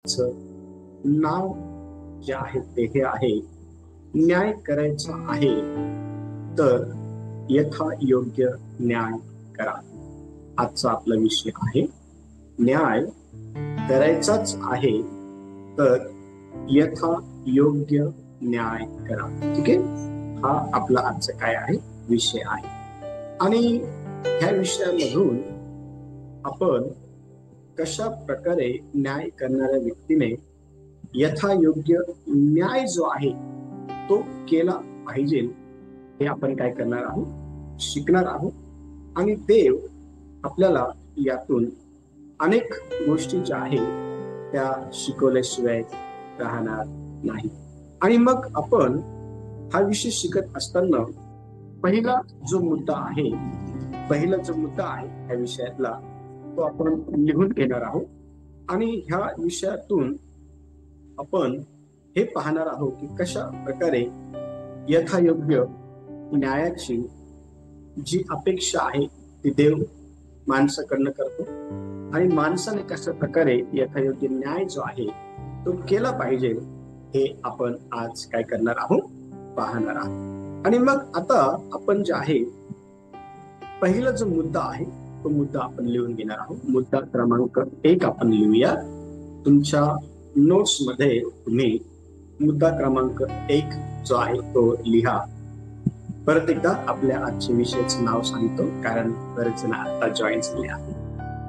नाव जे आहे ते हे आहे, न्याय करायचा आहे तर यथा योग्य न्याय करा. आजचा आपला विषय आहे न्याय करायचाच आहे तर यथा योग्य न्याय करा. ठीक आहे, हा आपला आजचा काय आहे विषय आहे. आणि ह्या विषयामधून आपण कशा प्रकारे न्याय करणाऱ्या व्यक्तीने यथायोग्य न्याय जो आहे तो केला पाहिजे हे आपण काय करणार आहोत, शिकणार आहोत. आणि देव आपल्याला यातून अनेक गोष्टी ज्या आहेत त्या शिकवल्याशिवाय राहणार नाही. आणि मग आपण हा विषय शिकत असताना पहिला जो मुद्दा आहे ह्या विषयातला तो आपण लिहून घेणार आहोत. आणि ह्या विषयातून आपण हे पाहणार आहोत की कशा प्रकारे यथायोग्य न्यायाची जी अपेक्षा आहे ती देव माणसाकडनं करतो आणि माणसाने कशा प्रकारे यथायोग्य न्याय जो आहे तो केला पाहिजे हे आपण आज काय करणार आहोत, पाहणार आहोत. आणि मग आता आपण जे आहे पहिला जो मुद्दा आहे तो मुद्दा आपण लिहून घेणार आहोत. मुद्दा क्रमांक 1 आपण लिहूया. तुमच्या नोट्स मध्ये तुम्ही मुद्दा क्रमांक 1 जो आहे तो लिहा. परत एकदा आपल्या आजच्या विषयाचं नाव सांगतो, कारण बरेच जण आता जॉईन झाले आहे.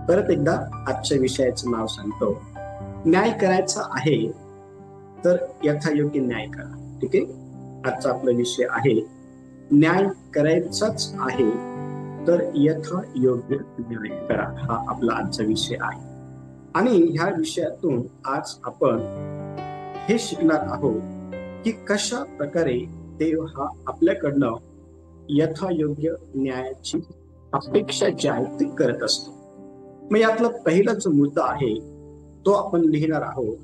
परत एकदा आजच्या विषयाचं नाव सांगतो. न्याय करायचा आहे तर यथायोग्य न्याय करा. ठीक आहे, आजचा आपला विषय आहे न्याय करायचाच आहे तर यथायोग्य न्याय करा. हा आपला आजचा विषय आहे. आणि ह्या विषयातून आज आपण हे शिकणार आहोत की कशा प्रकारे देव हा आपल्याकडनं यथायोग्य न्यायाची अपेक्षा जी आहे ती करत असतो. मग यातला पहिला जो मुद्दा आहे तो आपण लिहिणार आहोत.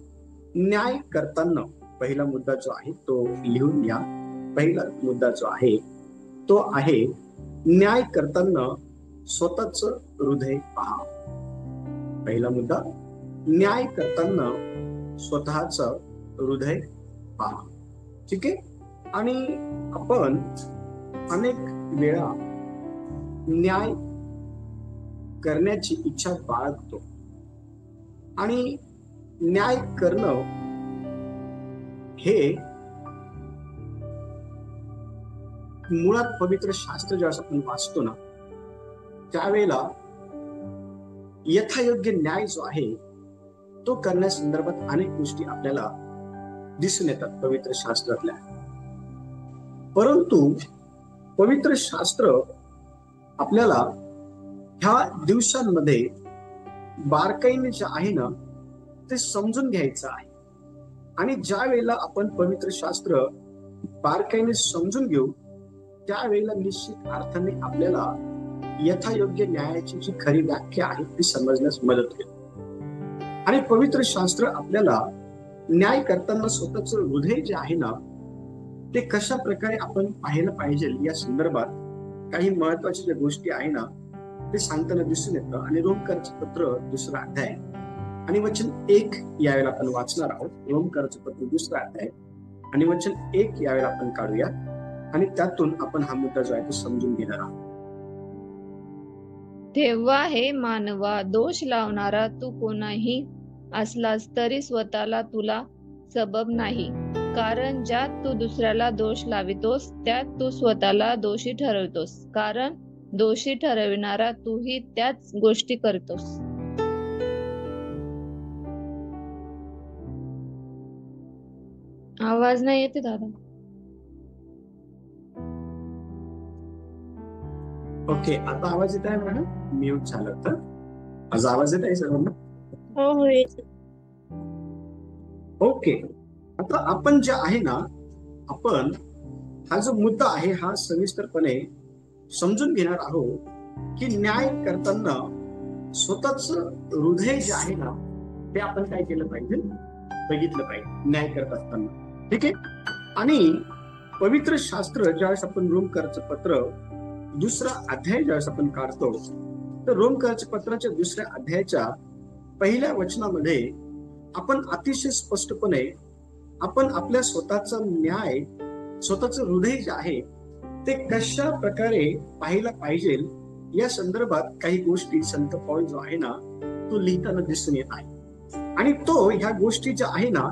न्याय करताना पहिला मुद्दा जो आहे तो लिहून घ्या. पहिला मुद्दा जो आहे तो आहे न्याय करताना स्वतःच हृदय पहा. पहिला मुद्दा, न्याय करताना स्वतःच हृदय पहा. ठीक आहे. आणि आपण अनेक वेळा न्याय करण्याची इच्छा बाळगतो आणि न्याय करणं हे मुळात पवित्र शास्त्र ज्यावेळेस आपण वाचतो ना त्यावेळेला यथायोग्य न्याय जो आहे तो करण्यासंदर्भात अनेक गोष्टी आपल्याला दिसून येतात पवित्र शास्त्रातल्या. परंतु पवित्र शास्त्र आपल्याला ह्या दिवसांमध्ये बारकाईने जे आहे ना ते समजून घ्यायचं आहे. आणि ज्या वेळेला आपण पवित्र शास्त्र बारकाईने समजून घेऊ त्यावेळेला निश्चित अर्थाने आपल्याला यथायोग्य न्यायाची जी खरी व्याख्या आहे ती समजण्यास मदत होईल. आणि पवित्र शास्त्र आपल्याला न्याय करताना स्वतःच हृदय जे आहे ना ते कशा प्रकारे आपण पाहायला पाहिजे या संदर्भात काही महत्वाच्या ज्या गोष्टी आहे ना ते सांगताना दिसून येतं. आणि रोमकरांचं पत्र 2रा अध्याय आणि वचन 1 यावेळेला आपण वाचणार आहोत. रोमकरांचं पत्र 2रा अध्याय आणि वचन 1 यावेळेला आपण काढूया आणि त्यातून आपण हा मुद्दा जो आहे तो समजून घेणार आहोत. तेव्हा हे मानवा, दोष लावणारा तू कोणाही असलास तरी स्वतःला तुला सबब नाही. कारण ज्यात तू दुसऱ्याला दोष लावितोस त्यात तू स्वतःला दोषी ठरवतोस. कारण दोषी ठरविणारा तूही त्याच गोष्टी करतोस. आवाज नाही येते दादा. ओके, आता आवाज येत आहे मॅडम? म्यूट झालं तर माझा आवाज येत आहे सर्वांना? हो येत. ओके, आता आपण जे आहे ना आपण हा जो मुद्दा आहे हा सविस्तरपणे समजून घेणार आहोत की न्याय करताना स्वतःच हृदय जे आहे ना ते आपण काय केलं पाहिजे, बघितलं पाहिजे न्याय करत असताना. ठीक आहे. आणि पवित्र शास्त्र ज्यावेळेस आपण रोमकरांचं पत्र 2रा अध्याय ज्यावेळेस आपण काढतो तर रोमकरांच्या पत्राच्या 2ऱ्या अध्यायाच्या पहिल्या वचनामध्ये आपण अतिशय स्पष्टपणे आपण आपल्या स्वतःचा न्याय, स्वतःचं हृदय जे आहे ते कशा प्रकारे पाहायला पाहिजे या संदर्भात काही गोष्टी संत पौल जो आहे ना तो लिहिताना दिसून येत आहे. आणि तो ह्या गोष्टी ज्या आहे ना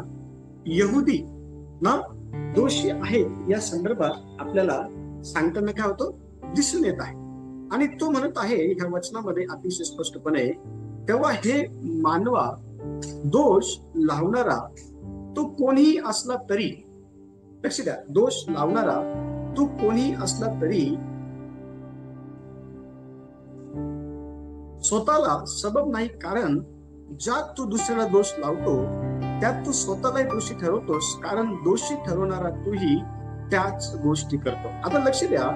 यहुदी ना दोषी आहेत या संदर्भात आपल्याला सांगताना काय होतं दिसून येत आहे. आणि तो म्हणत आहे ह्या वचनामध्ये अतिशय स्पष्टपणे, तेव्हा हे मानवा दोष लावणारा तो कोणीही असला तरी, लक्ष द्या, दोष लावणारा तो कोणीही असला तरी स्वतःला सबब नाही, कारण ज्यात तू दुसऱ्याला दोष लावतो त्यात तू स्वतःलाही दोषी ठरवतोस, कारण दोषी ठरवणारा तूही त्याच गोष्टी करतो. आता लक्ष द्या,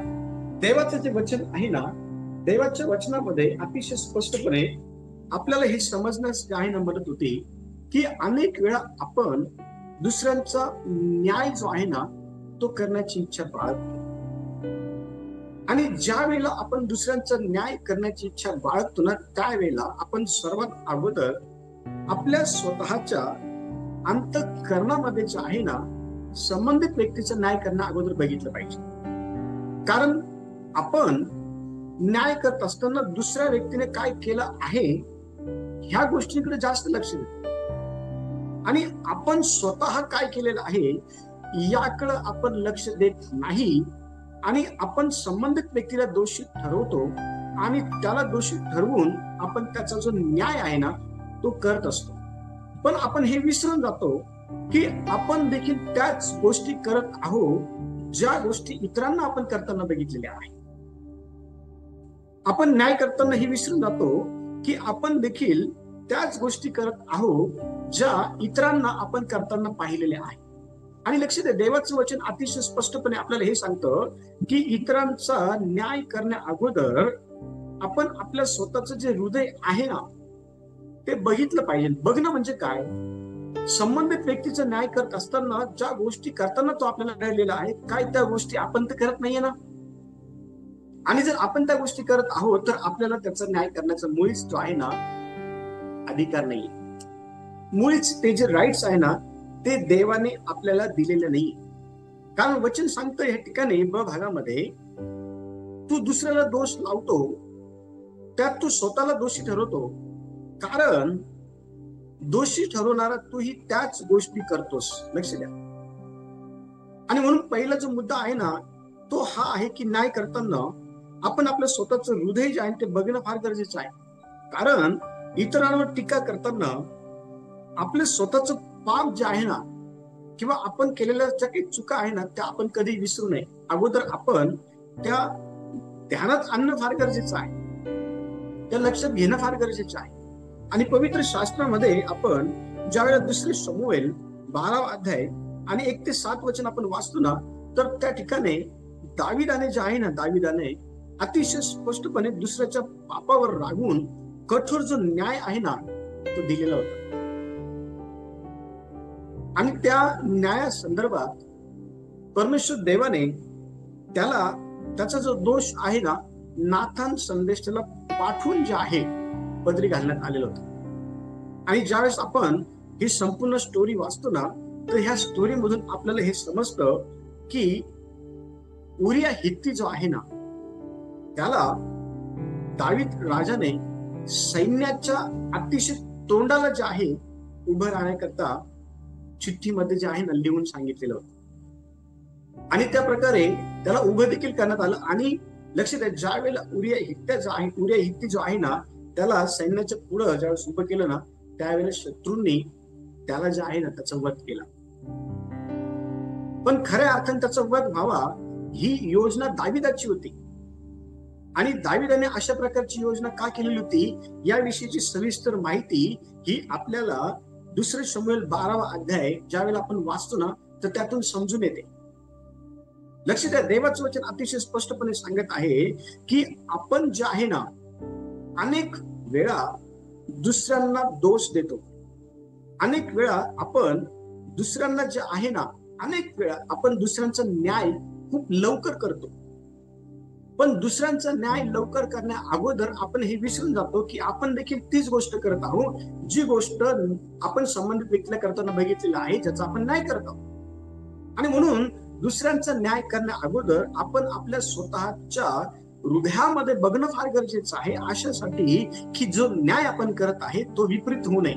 देवाचं जे वचन आहे ना, देवाच्या वचनामध्ये अतिशय स्पष्टपणे आपल्याला हे समजण्यास जे आहे ना मदत होती की अनेक वेळा आपण दुसऱ्यांचा न्याय जो आहे ना तो करण्याची इच्छा बाळगतो. आणि ज्या वेळेला आपण दुसऱ्यांचा न्याय करण्याची इच्छा बाळगतो ना त्यावेळेला आपण सर्वात अगोदर आपल्या स्वतःच्या अंतःकरणामध्ये जे आहे ना संबंधित व्यक्तीचा न्याय करणं अगोदर बघितलं पाहिजे. कारण आपण न्याय करत असताना दुसऱ्या व्यक्तीने काय केलं आहे ह्या गोष्टीकडे जास्त लक्ष देतो आणि आपण स्वतः काय केलेलं आहे याकडे आपण लक्ष देत नाही. आणि आपण संबंधित व्यक्तीला दोषी ठरवतो आणि त्याला दोषी ठरवून आपण त्याचा जो न्याय आहे ना तो करत असतो. पण आपण हे विसरून जातो की आपण देखील त्याच गोष्टी करत आहोत ज्या गोष्टी इतरांना आपण करताना बघितलेल्या आहेत. आपण न्याय करताना हे विसरून जातो की आपण देखील त्याच गोष्टी करत आहोत ज्या इतरांना आपण करताना पाहिलेल्या आहेत. आणि लक्ष द्या, देवाचं वचन अतिशय स्पष्टपणे आपल्याला हे सांगतं की इतरांचा न्याय करण्या अगोदर आपण आपल्या स्वतःचं जे हृदय आहे ना ते बघितलं पाहिजे. बघणं म्हणजे काय, संबंधित व्यक्तीचा न्याय करत असताना ज्या गोष्टी करताना तो आपल्याला घडलेला आहे काय त्या गोष्टी आपण तर करत नाहीये ना. आणि जर आपण त्या गोष्टी करत आहोत तर आपल्याला त्याचा न्याय करण्याचा मुळीच जो आहे ना अधिकार नाहीये. मुळीच ते जे राईट्स आहे ना ते देवाने आपल्याला दिलेले नाही. कारण वचन सांगतं या ठिकाणी ब भागामध्ये, तू दुसऱ्याला दोष लावतो त्यात तू स्वतःला दोषी ठरवतो, कारण दोषी ठरवणारा तूही त्याच गोष्टी करतोस. लक्ष द्या. आणि म्हणून पहिला जो मुद्दा आहे ना तो हा आहे की न्याय करताना आपण आपलं स्वतःचं हृदय जे आहे ते बघणं फार गरजेचं आहे. कारण इतरांवर टीका करताना आपलं स्वतःचं पाप जे आहे ना किंवा आपण केलेल्या ज्या काही चुका आहे ना त्या आपण कधी विसरू नये. अगोदर आपण त्या ध्यानात आणणं फार गरजेचं आहे, त्या लक्षात घेणं फार गरजेचं आहे. आणि पवित्र शास्त्रामध्ये आपण ज्यावेळेला दुसरे शमूएल 12 अध्याय आणि 1 ते 7 वचन आपण वाचतो ना तर त्या ठिकाणी दाविदाने जे आहे ना दाविदाने अतिशय स्पष्टपणे दुसऱ्याच्या पापावर रागून कठोर जो न्याय आहे ना तो दिलेला होता. आणि त्या न्याया संदर्भात परमेश्वर देवाने त्याला त्याचा जो दोष आहे ना नाथान संदेश त्याला पाठवून जे आहे पदरी घालण्यात आलेलं होतं. आणि ज्यावेळेस आपण ही संपूर्ण स्टोरी वाचतो ना तर ह्या स्टोरी मधून आपल्याला हे समजतं की उरिया हित्ती जो आहे ना त्याला दावीद राजाने सैन्याच्या अतिशय तोंडाला जे आहे उभं राहण्याकरता चिठ्ठीमध्ये जे आहे ना लिहून सांगितलेलं होतं. आणि त्या प्रकारे त्याला उभं देखील करण्यात आलं. आणि लक्ष द्या, ज्या वेळेला उरिया हित्ती जो आहे ना त्याला सैन्याच्या पुढं ज्यावेळेस उभं केलं ना त्यावेळेला शत्रूंनी त्याला जे आहे ना त्याचा वध केला. पण खऱ्या अर्थाने त्याचा वध व्हावा ही योजना दाविदाची होती. आणि दाविदाने अशा प्रकारची योजना का केलेली होती याविषयीची सविस्तर माहिती ही आपल्याला दुसरे शमूएल 12 अध्याय ज्यावेळेला आपण वाचतो ना तर त्यातून समजून येते. लक्ष द्या, देवाचं वचन अतिशय स्पष्टपणे सांगत आहे की आपण जे आहे ना अनेक वेळा दुसऱ्यांना दोष देतो. अनेक वेळा आपण दुसऱ्यांना जे आहे ना अनेक वेळा आपण दुसऱ्यांचा न्याय खूप लवकर करतो. पण दुसऱ्यांचा न्याय लवकर करण्या अगोदर आपण हे विसरून जातो की आपण देखील तीच गोष्ट करत आहोत, जी गोष्ट आपण संबंधित व्यक्तीला करताना बघितलेलं आहे, ज्याचा आपण न्याय करत आहोत. आणि म्हणून दुसऱ्यांचा न्याय करण्या अगोदर आपण आपल्या स्वतःच्या हृदयामध्ये बघणं फार गरजेचं आहे, अशासाठी की जो न्याय आपण करत आहे तो विपरीत होऊ नये.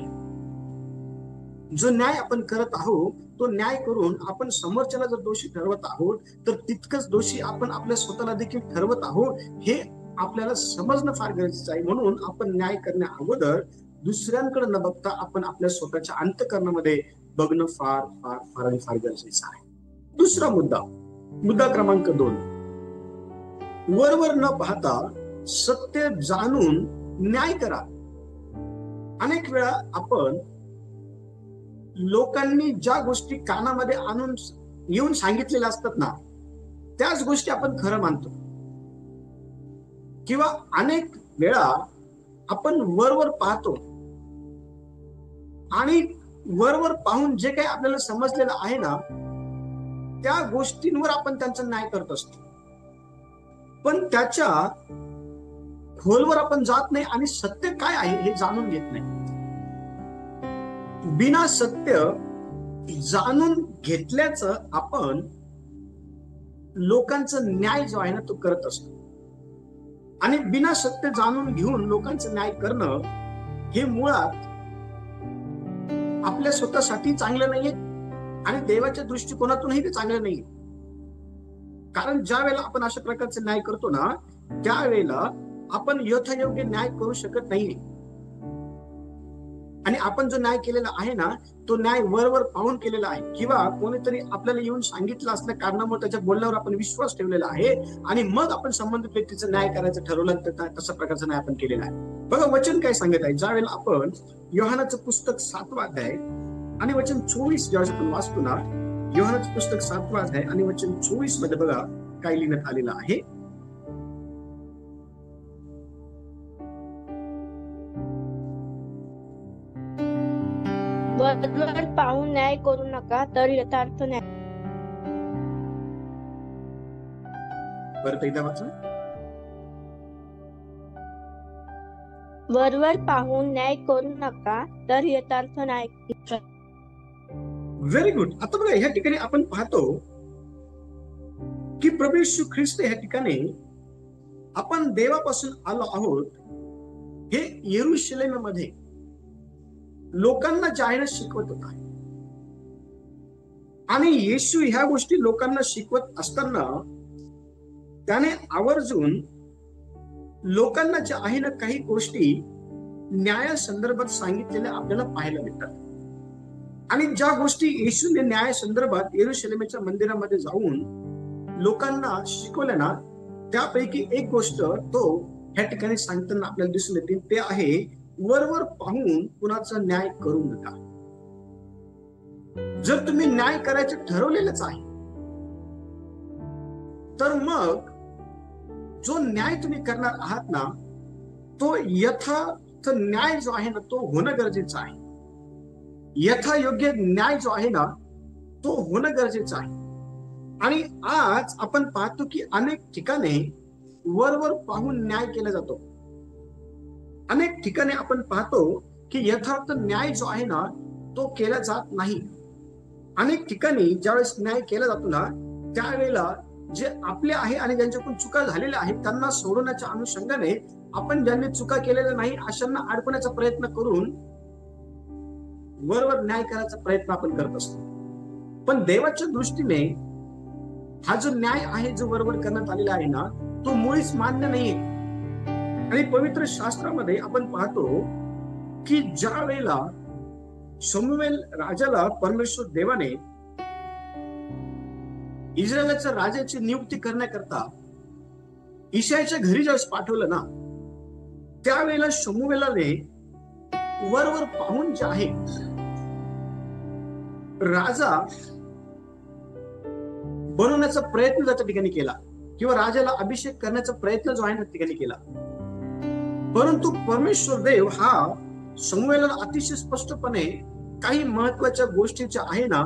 जो न्याय आपण करत आहोत तो न्याय करून आपण समोरच्याला जर दोषी ठरवत आहोत तर तितकंच दोषी आपण आपल्या स्वतःला देखील ठरवत आहोत, हे आपल्याला समजणं फार गरजेचं आहे. म्हणून आपण न्याय करण्या अगोदर दुसऱ्यांकडे न बघता आपण आपल्या स्वतःच्या अंतःकरणामध्ये बघणं फार फार फार आणि फार गरजेचं आहे. दुसरा मुद्दा क्रमांक 2, वरवर न पाहता सत्य जाणून न्याय करा. अनेक वेळा आपण लोकांनी ज्या गोष्टी कानामध्ये आणून येऊन सांगितलेल्या असतात ना, त्याच गोष्टी आपण खरं मानतो. किंवा अनेक वेळा आपण वरवर पाहतो आणि वरवर पाहून जे काही आपल्याला समजलेलं आहे ना, त्या गोष्टींवर आपण त्यांचा न्याय करत असतो. पण त्याच्या खोलवर आपण जात नाही आणि सत्य काय आहे हे जाणून घेत नाही. बिना सत्य जाणून घेतल्याचं आपण लोकांचा न्याय जो आहे ना तो करत असतो. आणि बिना सत्य जाणून घेऊन लोकांचं न्याय करणं हे मुळात आपल्या स्वतःसाठी चांगलं नाहीये आणि देवाच्या दृष्टिकोनातूनही ते चांगलं नाहीये. कारण ज्या वेळेला आपण अशा प्रकारचे न्याय करतो ना, त्यावेळेला आपण यथायोग्य न्याय करू शकत नाहीये. आणि आपण जो न्याय केलेला आहे ना, तो न्याय वरवर पाहून केलेला आहे, किंवा कोणीतरी आपल्याला येऊन सांगितलं असल्या कारणामुळे त्याच्या बोलण्यावर आपण विश्वास ठेवलेला आहे आणि मग आपण संबंधित व्यक्तीचं न्याय करायचं ठरवलं, तर तशा प्रकारचा न्याय आपण केलेला आहे. बघा वचन काय सांगत आहे. ज्यावेळेला आपण योहानाचं पुस्तक 7वा अध्याय आणि वचन 24 ज्यावेळेस आपण वाचतो ना, योहानाचं पुस्तक 7वा अध्याय आणि वचन 24 मध्ये बघा काय लिहिण्यात आलेलं आहे. वरवर पाहून न्याय करू नका, तर यथार्थ न्याय. परत एकदा वाचा. वरवर पाहून न्याय करू नका, तर यथार्थ न्याय. Very good. आता बघा ह्या ठिकाणी आपण पाहतो की प्रभू येशू ख्रिस्त ह्या ठिकाणी आपण देवापासून आलो आहोत, हे यरूशलेममध्ये लोकांना जे आहे ना शिकवत होता. आणि येशू ह्या गोष्टी लोकांना शिकवत असताना त्याने आवर्जून लोकांना जे आहे ना काही गोष्टी न्याया संदर्भात सांगितलेल्या आपल्याला पाहायला मिळतात. आणि ज्या गोष्टी येशूने न्याय संदर्भात यरूशलेमच्या मंदिरामध्ये जाऊन लोकांना शिकवल्या ना, त्यापैकी एक गोष्ट तो ह्या ठिकाणी सांगताना आपल्याला दिसून येते, ते आहे वरवर पाहून कुणाचा न्याय करू नका. जर तुम्ही न्याय करायचं ठरवलेलंच आहे तर मग जो न्याय तुम्ही करणार आहात ना, तो यथार्थ न्याय जो आहे ना तो होणं गरजेचं आहे. यथायोग्य न्याय जो आहे ना तो होणं गरजेचं आहे. आणि आज आपण पाहतो की अनेक ठिकाणी वरवर पाहून न्याय केला जातो. अनेक ठिकाणी आपण पाहतो की यथार्थ न्याय जो आहे ना तो केला जात नाही. अनेक ठिकाणी ज्यावेळेस न्याय केला जातो ना, त्यावेळेला जे आपले आहे आणि ज्यांच्याकडून चुका झालेल्या आहेत त्यांना सोडवण्याच्या अनुषंगाने आपण ज्यांनी चुका केलेल्या नाही अशांना अडकवण्याचा प्रयत्न करून वरवर न्याय करायचा प्रयत्न आपण करत असतो. पण देवाच्या दृष्टीने हा जो न्याय आहे जो वरवर करण्यात आलेला आहे ना, तो मुळीच मान्य नाहीये. आणि पवित्र शास्त्रामध्ये आपण पाहतो की ज्या वेळेला शमूएल राजाला परमेश्वर देवाने इस्रायलच्या राजाची नियुक्ती करण्याकरता इशायाच्या घरी ज्यावेळेस पाठवलं ना, त्यावेळेला शमूएलाने वरवर पाहून जे आहे राजा बनवण्याचा प्रयत्न त्या ठिकाणी केला, किंवा राजाला अभिषेक करण्याचा प्रयत्न जो आहे त्या ठिकाणी केला. परंतु परमेश्वर देव हा शमूएलाला अतिशय स्पष्टपणे काही महत्वाच्या गोष्टी ज्या आहे ना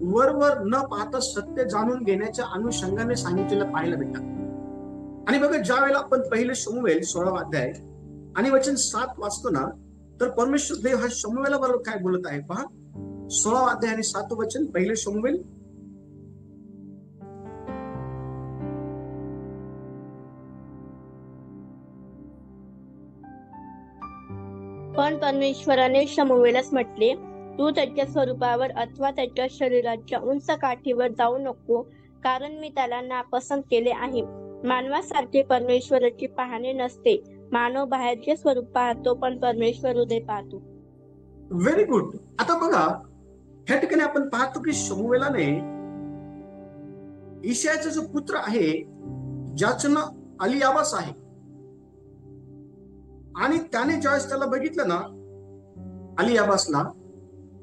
वरवर न पाहता सत्य जाणून घेण्याच्या अनुषंगाने सांगितलेलं पाहायला भेटतात. आणि बघा, ज्या वेळेला आपण पहिले शमूएल 16 अध्याय आणि वचन 7 वाचतो ना, तर परमेश्वर देव हा शमूएला बरोबर काय बोलत आहे पहा. 16 अध्याय आणि 7 वचन, पहिले शमूएल. पण परमेश्वराने शमूएलास म्हटले, तू त्याच्या स्वरूपावर अथवा त्याच्या शरीराच्या उंच काठीवर जाऊ नको, कारण मी त्याला नापसंत केले आहे. मानवासारखे परमेश्वराची पाहणे नसते. मानव बाहेरचे स्वरूप पाहतो, पण परमेश्वर हृदय पाहतो. Very good. आता बघा, ह्या ठिकाणी आपण पाहतो की शमूएलाने ईशायाचा जो पुत्र आहे, ज्याचं नाव अलियाबास आहे, आणि त्याने ज्यावेळेस त्याला बघितलं ना, अलियाबासला,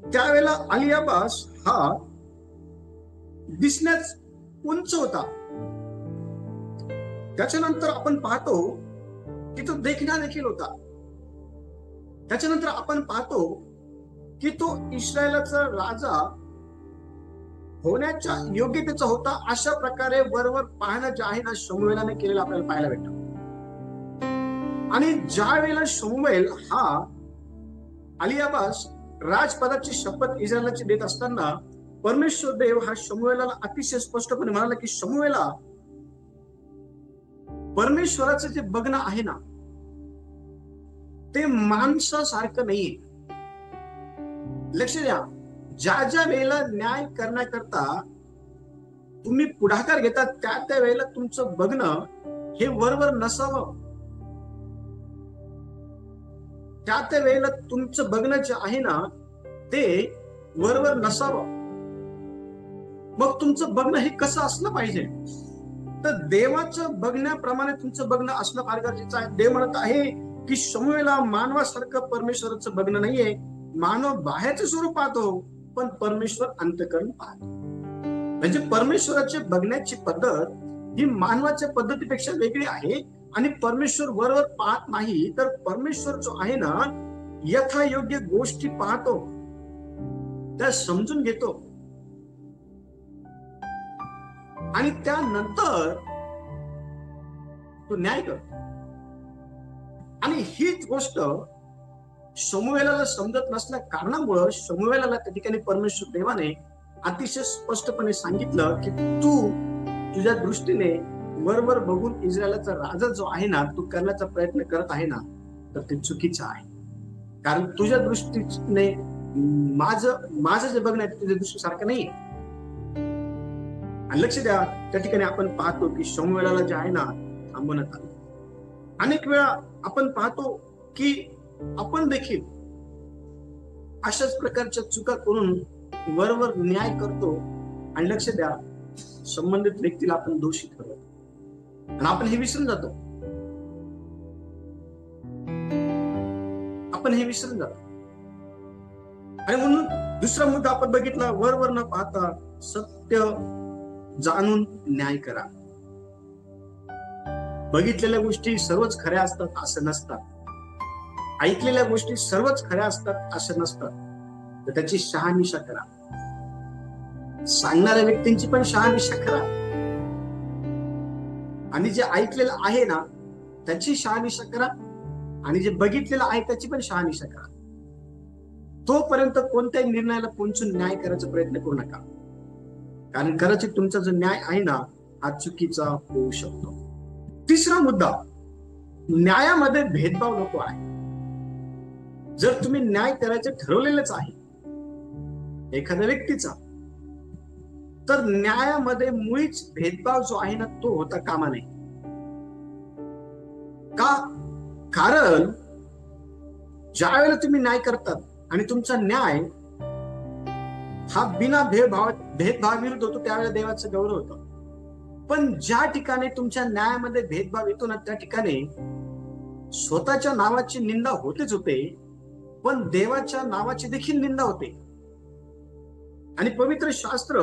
त्यावेळेला अलियाबास हा दिसण्यास उंच होता. त्याच्यानंतर आपण पाहतो की तो देखणा देखील होता. त्याच्यानंतर आपण पाहतो की तो इस्रायलाचा राजा होण्याच्या योग्यतेचा होता. अशा प्रकारे वरवर पाहणं जे आहे ना, शमूएलाने केलेलं आपल्याला पाहायला भेटतं. आणि ज्या वेळेला शमूएल हा अलियाबास राजपदाची शपथ इस्रायलाची देत असताना, परमेश्वर देव हा शमूएलाला अतिशय स्पष्टपणे म्हणाला की शमूएला, परमेश्वराचं जे बघणं आहे ना, ते माणसासारखं नाहीये. लक्ष द्या, ज्या ज्या वेळेला न्याय करण्याकरता तुम्ही पुढाकार घेतात, त्या त्या वेळेला तुमचं बघणं हे वरवर नसावं. त्या त्या वेळेला तुमचं बघणं जे आहे ना, ते वरवर नसावं. मग तुमचं बघणं हे कसं असलं पाहिजे, तर देवाचं बघण्याप्रमाणे तुमचं बघणं असणं फार गरजेचं आहे. देव म्हणत आहे की शमूएला, मानवासारखं परमेश्वराचं बघणं नाहीये. मानव बाहेरचं स्वरूप पाहतो, पण परमेश्वर अंतःकरण पाहतो. म्हणजे परमेश्वराचे बघण्याची पद्धत ही मानवाच्या पद्धतीपेक्षा वेगळी आहे. आणि परमेश्वर वरवर पाहत नाही, तर परमेश्वर जो आहे ना, यथायोग्य गोष्टी पाहतो, त्या समजून घेतो, आणि त्यानंतर तो न्याय करतो. आणि हीच गोष्ट शमूएलाला समजत नसल्या कारणामुळं शमूएलाला त्या ठिकाणी परमेश्वर देवाने अतिशय स्पष्टपणे सांगितलं की तू तुझ्या दृष्टीने वरवर बघून इस्रायलाचा राजा जो आहे ना, तू करण्याचा प्रयत्न करत आहे ना, तर ते चुकीचं आहे. कारण तुझ्या दृष्टीने माझं जे बघणं आहे तुझ्या दृष्टीसारखं नाही. आणि लक्ष द्या, त्या ठिकाणी आपण पाहतो की शमूएलाला जे आहे ना, थांबवण्यात आलं. अनेक वेळा आपण पाहतो की आपण देखील अशाच प्रकारच्या चुका करून वरवर न्याय करतो, आणि लक्ष द्या, संबंधित व्यक्तीला आपण दोषी ठरवतो आणि आपण हे विसरून जातो. आणि म्हणून दुसरा मुद्दा आपण बघितला, वरवर न पाहता सत्य जाणून न्याय करा. बघितलेल्या गोष्टी सर्वच खऱ्या असतात असं नसतात. ऐकलेल्या गोष्टी सर्वच खऱ्या असतात असं नसतात. तर त्याची शहानिशा करा. सांगणाऱ्या व्यक्तींची पण शहानिशा करा, आणि जे ऐकलेलं आहे ना त्याची शहानिशा करा, आणि जे बघितलेलं आहे त्याची पण शहानिशा करा. तोपर्यंत कोणत्याही निर्णयाला पोहोचून न्याय करायचा प्रयत्न करू नका, कारण कदाचित तुमचा जो न्याय आहे ना, हा चुकीचा होऊ शकतो. तिसरा मुद्दा, न्यायामध्ये भेदभाव नको आहे. जर तुम्ही न्याय करायचं ठरवलेलंच आहे एखाद्या व्यक्तीचा, तर न्यायामध्ये मुळीच भेदभाव जो आहे ना, तो होता कामा नये. का? कारण ज्या वेळेला तुम्ही न्याय करतात आणि तुमचा न्याय हा बिना भेदभाव विरुद्ध होतो, त्यावेळेला देवाचा गौरव होतो. पण ज्या ठिकाणी तुमच्या न्यायामध्ये भेदभाव येतो ना, त्या ठिकाणी स्वतःच्या नावाची निंदा होतेच होते, पण देवाच्या नावाची देखील निंदा होते. आणि पवित्र शास्त्र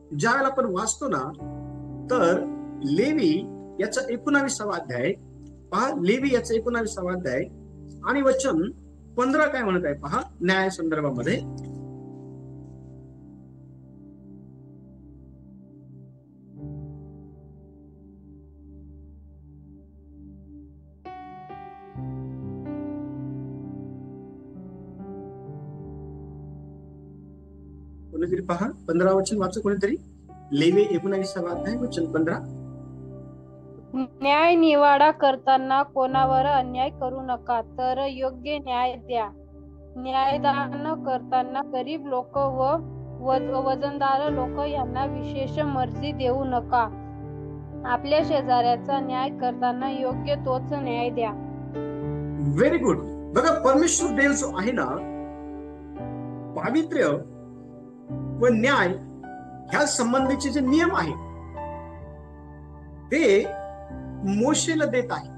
ज्या वेळेला आपण वाचतो ना, तर लेवी याचा 19वा अध्याय पहा. लेवी याचा 19वा अध्याय आणि वचन 15 काय म्हणत आहे पहा, न्याय संदर्भामध्ये. कुठेतरी पहा 15 वचन वाचा कोणीतरी. लेवी 19 अध्याय वचन 15. न्याय निवाडा करताना कोणावर अन्याय करू नका, तर योग्य न्याय द्या. न्यायदान करताना गरीब लोक व वजनदार लोक यांना विशेष मर्जी देऊ नका. आपल्या शेजाऱ्याचा न्याय करताना योग्य तोच न्याय द्या. Very good. बघा, परमेश्वर देव जो आहे ना, पावित्र्य व न्याय ह्या संबंधीचे जे नियम आहे ते मोशेला देत आहे.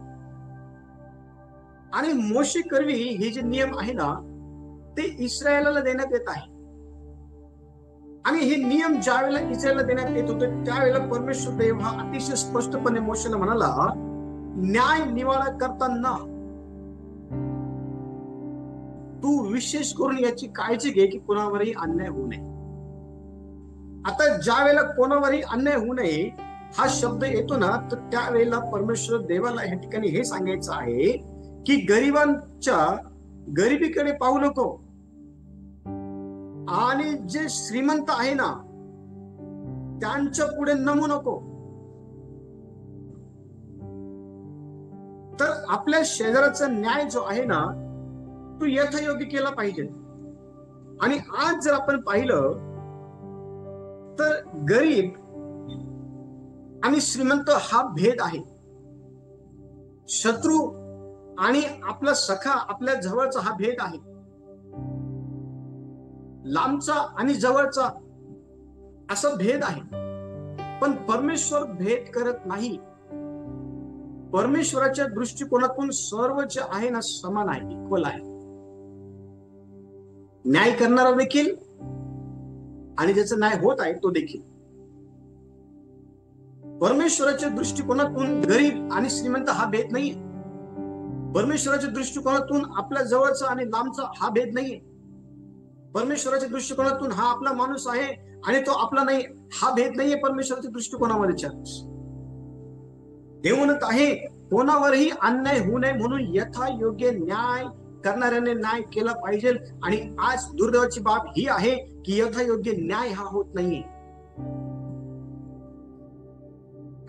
आणि मोशे करवी हे जे नियम आहे ना ते इस्रायलाला देण्यात येत आहे. आणि हे नियम ज्या वेळेला इस्रायलला देण्यात येत होते त्यावेळेला परमेश्वर देव हा अतिशय स्पष्टपणे मोशेला म्हणाला, न्याय निवाडा करताना तू विशेष करून याची काळजी घे की कोणावरही अन्याय होऊ नये. आता ज्या वेळेला कोणावरही अन्याय होऊ नये हा शब्द येतो ना, तर त्यावेळेला परमेश्वर देवाला या ठिकाणी हे सांगायचं आहे की गरिबांच्या गरिबीकडे पाहू नको, आणि जे श्रीमंत आहे ना त्यांच्या पुढे नमू नको. तर आपल्या शेजाऱ्याचा न्याय जो आहे ना तो यथायोग्य केला पाहिजे. आणि आज जर आपण पाहिलं तर गरीब आणि श्रीमंत हा भेद आहे. शत्रू आणि आपला सखा, आपल्या जवळचा हा भेद आहे. लांबचा आणि जवळचा असा भेद आहे. पण परमेश्वर भेद करत नाही. परमेश्वराच्या दृष्टिकोनातून सर्व जे आहे ना समान आहे, इक्वल आहे. न्याय करणारा देखील आणि ज्याचा न्याय होत आहे तो देखील. परमेश्वराच्या दृष्टिकोनातून गरीब आणि श्रीमंत हा भेद नाहीये. परमेश्वराच्या दृष्टिकोनातून आपल्या जवळचा आणि लांबचा हा भेद नाहीये. परमेश्वराच्या दृष्टिकोनातून हा आपला माणूस आहे आणि तो आपला नाही हा भेद नाहीये. परमेश्वराच्या दृष्टिकोनामध्ये देव म्हणत आहे कोणावरही अन्याय होऊ नये म्हणून यथायोग्य न्याय करणाऱ्याने न्याय केला पाहिजे. आणि आज दुर्दैवाची बाब ही आहे की यथायोग्य न्याय हा होत नाहीये.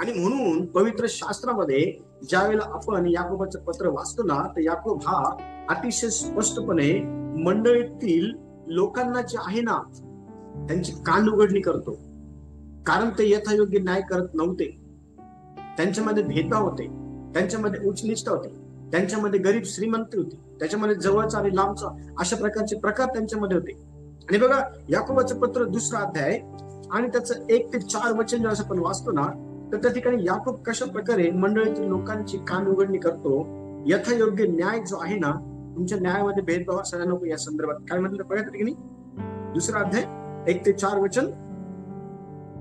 आणि म्हणून पवित्र शास्त्रामध्ये ज्या वेळेला आपण याकोबाचं पत्र वाचतो ना, तर याकोब हा अतिशय स्पष्टपणे मंडळीतील लोकांना जे आहे ना त्यांची कान उघडणी करतो. कारण ते यथायोग्य न्याय करत नव्हते. त्यांच्यामध्ये भेदभाव होते, त्यांच्यामध्ये उच्च निष्ठा होती, त्यांच्यामध्ये गरीब श्रीमंत होती, त्याच्यामध्ये जवळचा आणि लांबचा अशा प्रकारचे प्रकार त्यांच्यामध्ये होते. आणि बघा याकोबाचं पत्र 2 अध्याय आणि त्याचं 1 ते 4 वचन जेव्हा आपण वाचतो ना, तर त्या ठिकाणी याकोब कशा प्रकारे मंडळीतील लोकांची कान उघडणी करतो. यथायोग्य न्याय जो आहे ना, तुमच्या न्यायामध्ये भेदभाव असायला नको या संदर्भात काय म्हटलं बघा त्या ठिकाणी 2 अध्याय 1 ते 4 वचन.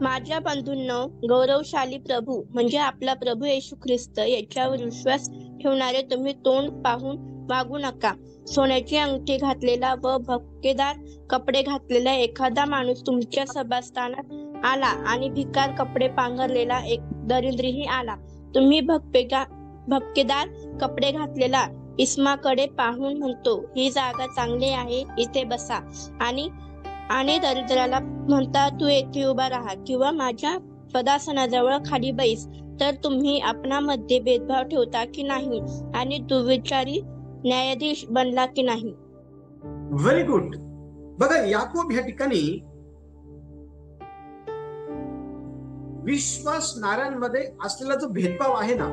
माझ्या बंधूंनो, गौरवशाली प्रभू म्हणजे आपला प्रभू येशू ख्रिस्त याच्यावर विश्वास ठेवणारे तुम्ही तोंड पाहून वागू नका. सोन्याची अंगठी घातलेला व भपकेदार कपडे घातलेला एखादा माणूस तुमच्या सभास्थानात आला आणि भिकार कपडे पांघरलेला एक दरिद्रीही आला. तुम्ही भपकेदार कपडे घातलेला इस्माकडे पाहून म्हणतो, ही जागा चांगली आहे, इथे बसा. आणि दरिद्राला म्हणता, तू येथे उभा राहा किंवा माझ्या पदासनाजवळ खाली बैस. तर तुम्ही आपणामध्ये भेदभाव ठेवता की नाही आणि दुर्विचारी न्यायाधीश बनला की नाही. Very good. बघा याकोब ह्या ठिकाणी विश्वासणाऱ्यांमध्ये असलेला जो भेदभाव आहे ना,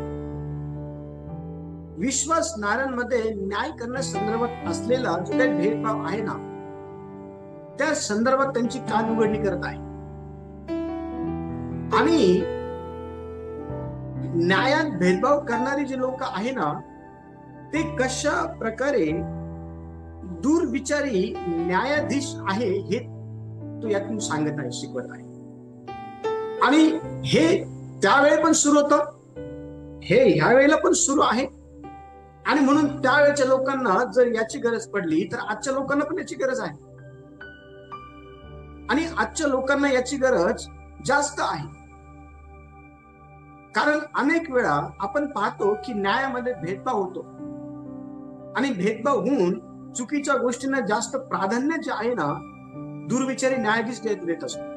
विश्वासणाऱ्यांमध्ये न्याय करण्यासंदर्भात असलेला जो काही भेदभाव आहे ना, त्या संदर्भात त्यांची कान उघडणी करत आहे. आणि न्यायात भेदभाव करणारी जे लोक आहे ना ते कशा प्रकारे दुर्विचारी न्यायाधीश आहे हे तो यातून सांगत आहे, शिकवत आहे. आणि हे त्यावेळी पण सुरू होतं, हे ह्या वेळेला पण सुरू आहे. आणि म्हणून त्यावेळेच्या लोकांना जर याची गरज पडली तर आजच्या लोकांना पण याची गरज आहे. आणि आजच्या लोकांना याची गरज जास्त आहे. कारण अनेक वेळा आपण पाहतो की न्यायामध्ये भेदभाव होतो आणि भेदभाव होऊन चुकीच्या गोष्टींना जास्त प्राधान्य जे आहे ना दुर्विचारी न्यायाधीश देत असतो.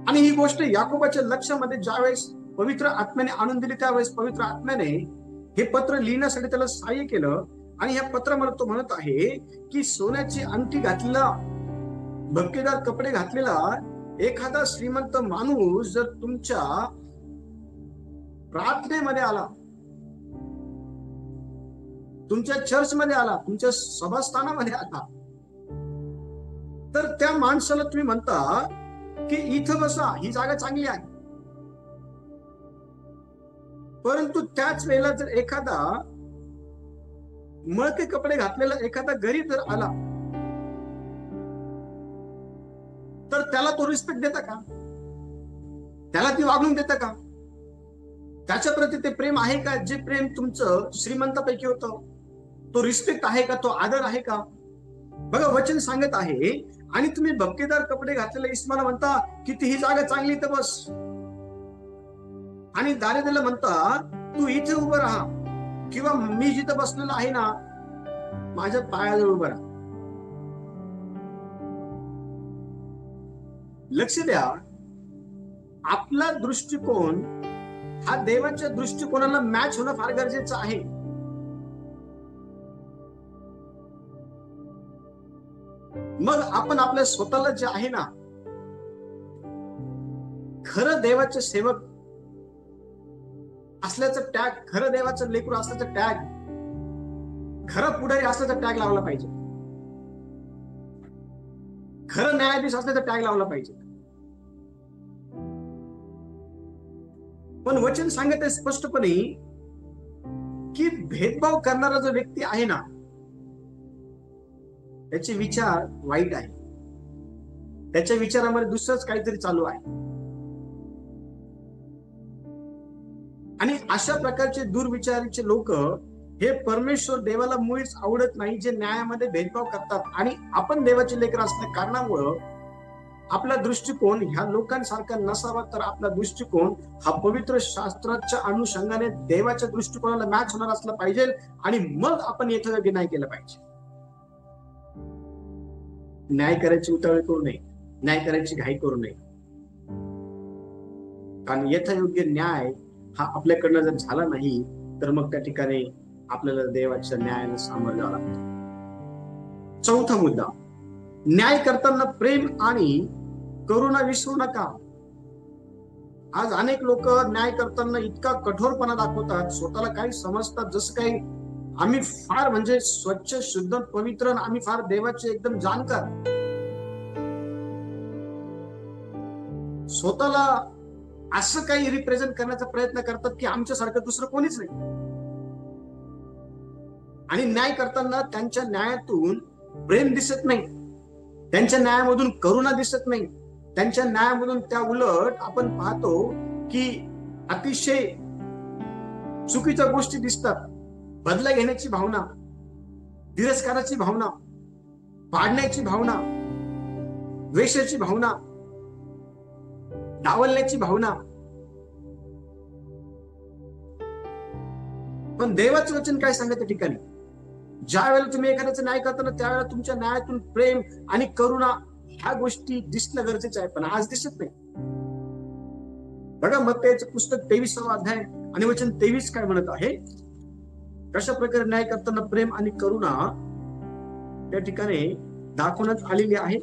आणि ही गोष्ट याकोबाच्या लक्षामध्ये ज्यावेळेस पवित्र आत्म्याने आणून दिली, त्यावेळेस पवित्र आत्म्याने हे पत्र लिहिण्यासाठी त्याला सहाय्य केलं. आणि ह्या पत्रामध्ये तो म्हणत आहे की सोन्याची अंगठी घातलेला, भपकेदार कपडे घातलेला एखादा श्रीमंत माणूस जर तुमच्या प्रार्थनेमध्ये आला, तुमच्या चर्चमध्ये आला, तुमच्या सभास्थानामध्ये आला, तर त्या माणसाला तुम्ही म्हणता की इथं बसा, ही जागा चांगली आहे. परंतु त्याच वेळेला जर एखादा मळके कपडे घातलेला एखादा गरीब जर आला, तर त्याला तो रिस्पेक्ट देता का? त्याला ती वागणूक देता का? त्याच्या प्रती ते प्रेम आहे का जे प्रेम तुमचं श्रीमंतापैकी होतं? तो रिस्पेक्ट आहे का? तो आदर आहे का? बघा, वचन सांगत आहे, आणि तुम्ही भपकेदार कपडे घातलेल्या इस्माला म्हणता की ती ही जागा चांगली तर बस, आणि दारिद्र्याला म्हणता तू इथे उभं राहा, किंवा मी जिथं बसलेलो आहे ना माझ्या पायाजवळ उभं राहा. लक्ष द्या, आपला दृष्टिकोन हा देवाच्या दृष्टिकोनाला मॅच होणं फार गरजेचं आहे. मग आपण आपल्या स्वतःला जे आहे ना, खरं देवाचे सेवक असल्याचं टॅग, खरं देवाचं लेकरू असल्याचं टॅग, खरं पुढारी असल्याचा टॅग लावला पाहिजे, खरं न्यायाधीश असल्याचा टॅग लावला पाहिजे. पण वचन सांगत आहे स्पष्टपणे की भेदभाव करणारा जो व्यक्ती आहे ना, त्याचे विचार वाईट आहे, त्याच्या विचारामध्ये दुसरंच काहीतरी चालू आहे. आणि अशा प्रकारचे दुर्विचारीचे लोक हे परमेश्वर देवाला मुळीच आवडत नाही, जे न्यायामध्ये भेदभाव करतात. आणि आपण देवाचे लेकर असल्या कारणामुळं आपला दृष्टिकोन ह्या लोकांसारखा नसावा, तर आपला दृष्टिकोन हा पवित्र शास्त्राच्या अनुषंगाने देवाच्या दृष्टिकोनाला मॅच होणार असला पाहिजे. आणि मग आपण यथायोग्य न्याय केला पाहिजे. न्याय करायची उतावळ करू नये, न्याय करायची घाई करू नये, कारण यथायोग्य न्याय हा आपल्याकडनं जर झाला नाही तर मग त्या ठिकाणी आपल्याला देवाच्या न्यायाला सामोरं जावं लागतं. चौथा मुद्दा, न्याय करताना प्रेम आणि करुणा विसरू नका. आज अनेक लोक न्याय करताना इतका कठोरपणा दाखवतात, स्वतःला काही समजतात, जसं काही आम्ही फार म्हणजे स्वच्छ, शुद्ध, पवित्र, आम्ही फार देवाचे एकदम जाणकार, स्वतःला असं काही रिप्रेझेंट करण्याचा प्रयत्न करतात की आमच्यासारखं दुसरं कोणीच नाही. आणि न्याय करताना त्यांच्या न्यायातून प्रेम दिसत नाही, त्यांच्या न्यायामधून करुणा दिसत नाही, त्यांच्या न्यायामधून त्या उलट आपण पाहतो की अतिशय चुकीच्या गोष्टी दिसतात. बदला घेण्याची भावना, तिरस्काराची भावना, पाडण्याची भावना, द्वेषाची भावना, डावलण्याची भावना. पण देवाचं वचन काय सांगत ठिकाणी, ज्या वेळेला तुम्ही एखाद्याचा न्याय करताना त्यावेळेला तुमच्या न्यायातून प्रेम आणि करुणा ह्या गोष्टी दिसणं गरजेचं आहे, पण आज दिसत नाही. बघा, मत्तयाचं पुस्तक 23वा अध्याय आणि वचन 23 काय म्हणत आहे, कशा प्रकारे न्याय करताना प्रेम आणि करुणा त्या ठिकाणी दाखवण्यात आलेली आहे.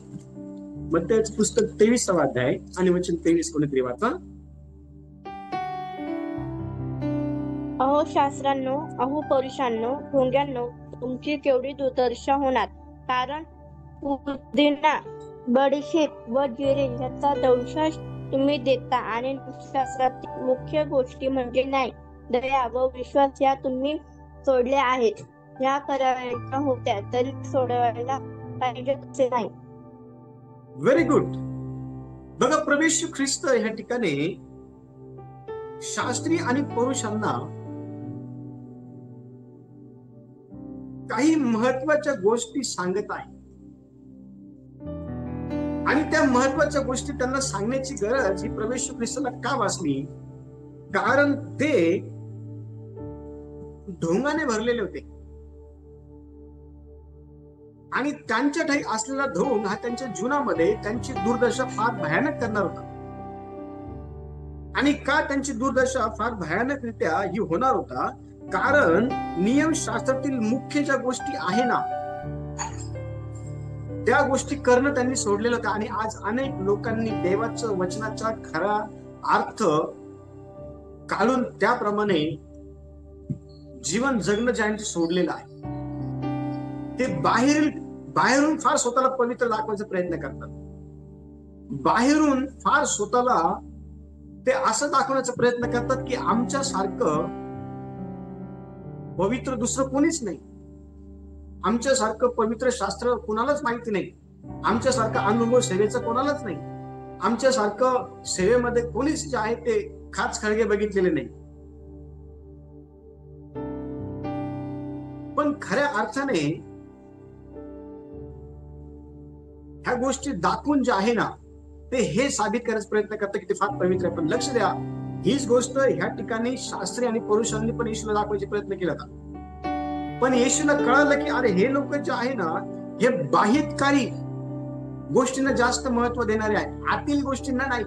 मत्तयाचं पुस्तक 23वा अध्याय आणि वचन 23 कोणीतरी वाचा. अहो शास्त्रांनो, अहो परुषांनो, ढोंग्यांनो, तुमची केवढी दुर्दशा होणार, कारण पुदिना, बडीशेप व जिरे ह्याचा दंश तुम्ही देता, आणि शास्त्रातील मुख्य गोष्टी म्हणजे न्याय, दया व विश्वास या तुम्ही सोडल्या आहेत. या करायच्या होत्या तरी सोडवायला पाहिजे तसे नाही. Very good. बघा, प्रभू येशू ख्रिस्त ह्या ठिकाणी शास्त्री आणि पुरुषांना काही महत्वाच्या गोष्टी सांगत आहे, आणि त्या महत्वाच्या गोष्टी त्यांना सांगण्याची गरज ही प्रभू येशू ख्रिस्ताला का वाचली, कारण ते ढोंगाने भरलेले होते. आणि त्यांच्या ठाई असलेला ढोंग हा त्यांच्या जीवनामध्ये त्यांची दुर्दशा फार भयानक करणार होता. आणि का त्यांची दुर्दशा फार भयानकरित्या ही होणार होता? कारण नियमशास्त्रातील मुख्य ज्या गोष्टी आहे ना, त्या गोष्टी करणं त्यांनी सोडलेलं होतं. आणि आज अनेक लोकांनी देवाचं वचनाचा खरा अर्थ काढून त्याप्रमाणे जीवन जगणं ज्यांचं सोडलेलं आहे, ते बाहेरून फार स्वतःला पवित्र दाखवायचा प्रयत्न करतात. बाहेरून फार स्वतःला ते असं दाखवण्याचा प्रयत्न करतात की आमच्या सारखं पवित्र दुसरं कोणीच नाही, आमच्या सारखं पवित्र शास्त्र कोणालाच माहिती नाही, आमच्या सारखा अनुभव सेवेचा कोणालाच नाही, आमच्या सारखं सेवेमध्ये कोणीच जे आहे ते खाच खळगे बघितलेले नाही. पण खऱ्या अर्थाने ह्या गोष्टी दाखवून जे आहे ना, ते हे साबित करायचा प्रयत्न करतात की ते फार पवित्र आहे. पण लक्ष द्या, हीच गोष्ट ह्या ठिकाणी शास्त्री आणि पुरुषांनी पण येशूला दाखवायचा प्रयत्न केला होता. पण येशूला कळालं की अरे हे लोक जे आहे ना, हे बाह्यकारी गोष्टींना जास्त महत्व देणारे आहे, आतील गोष्टींना नाही.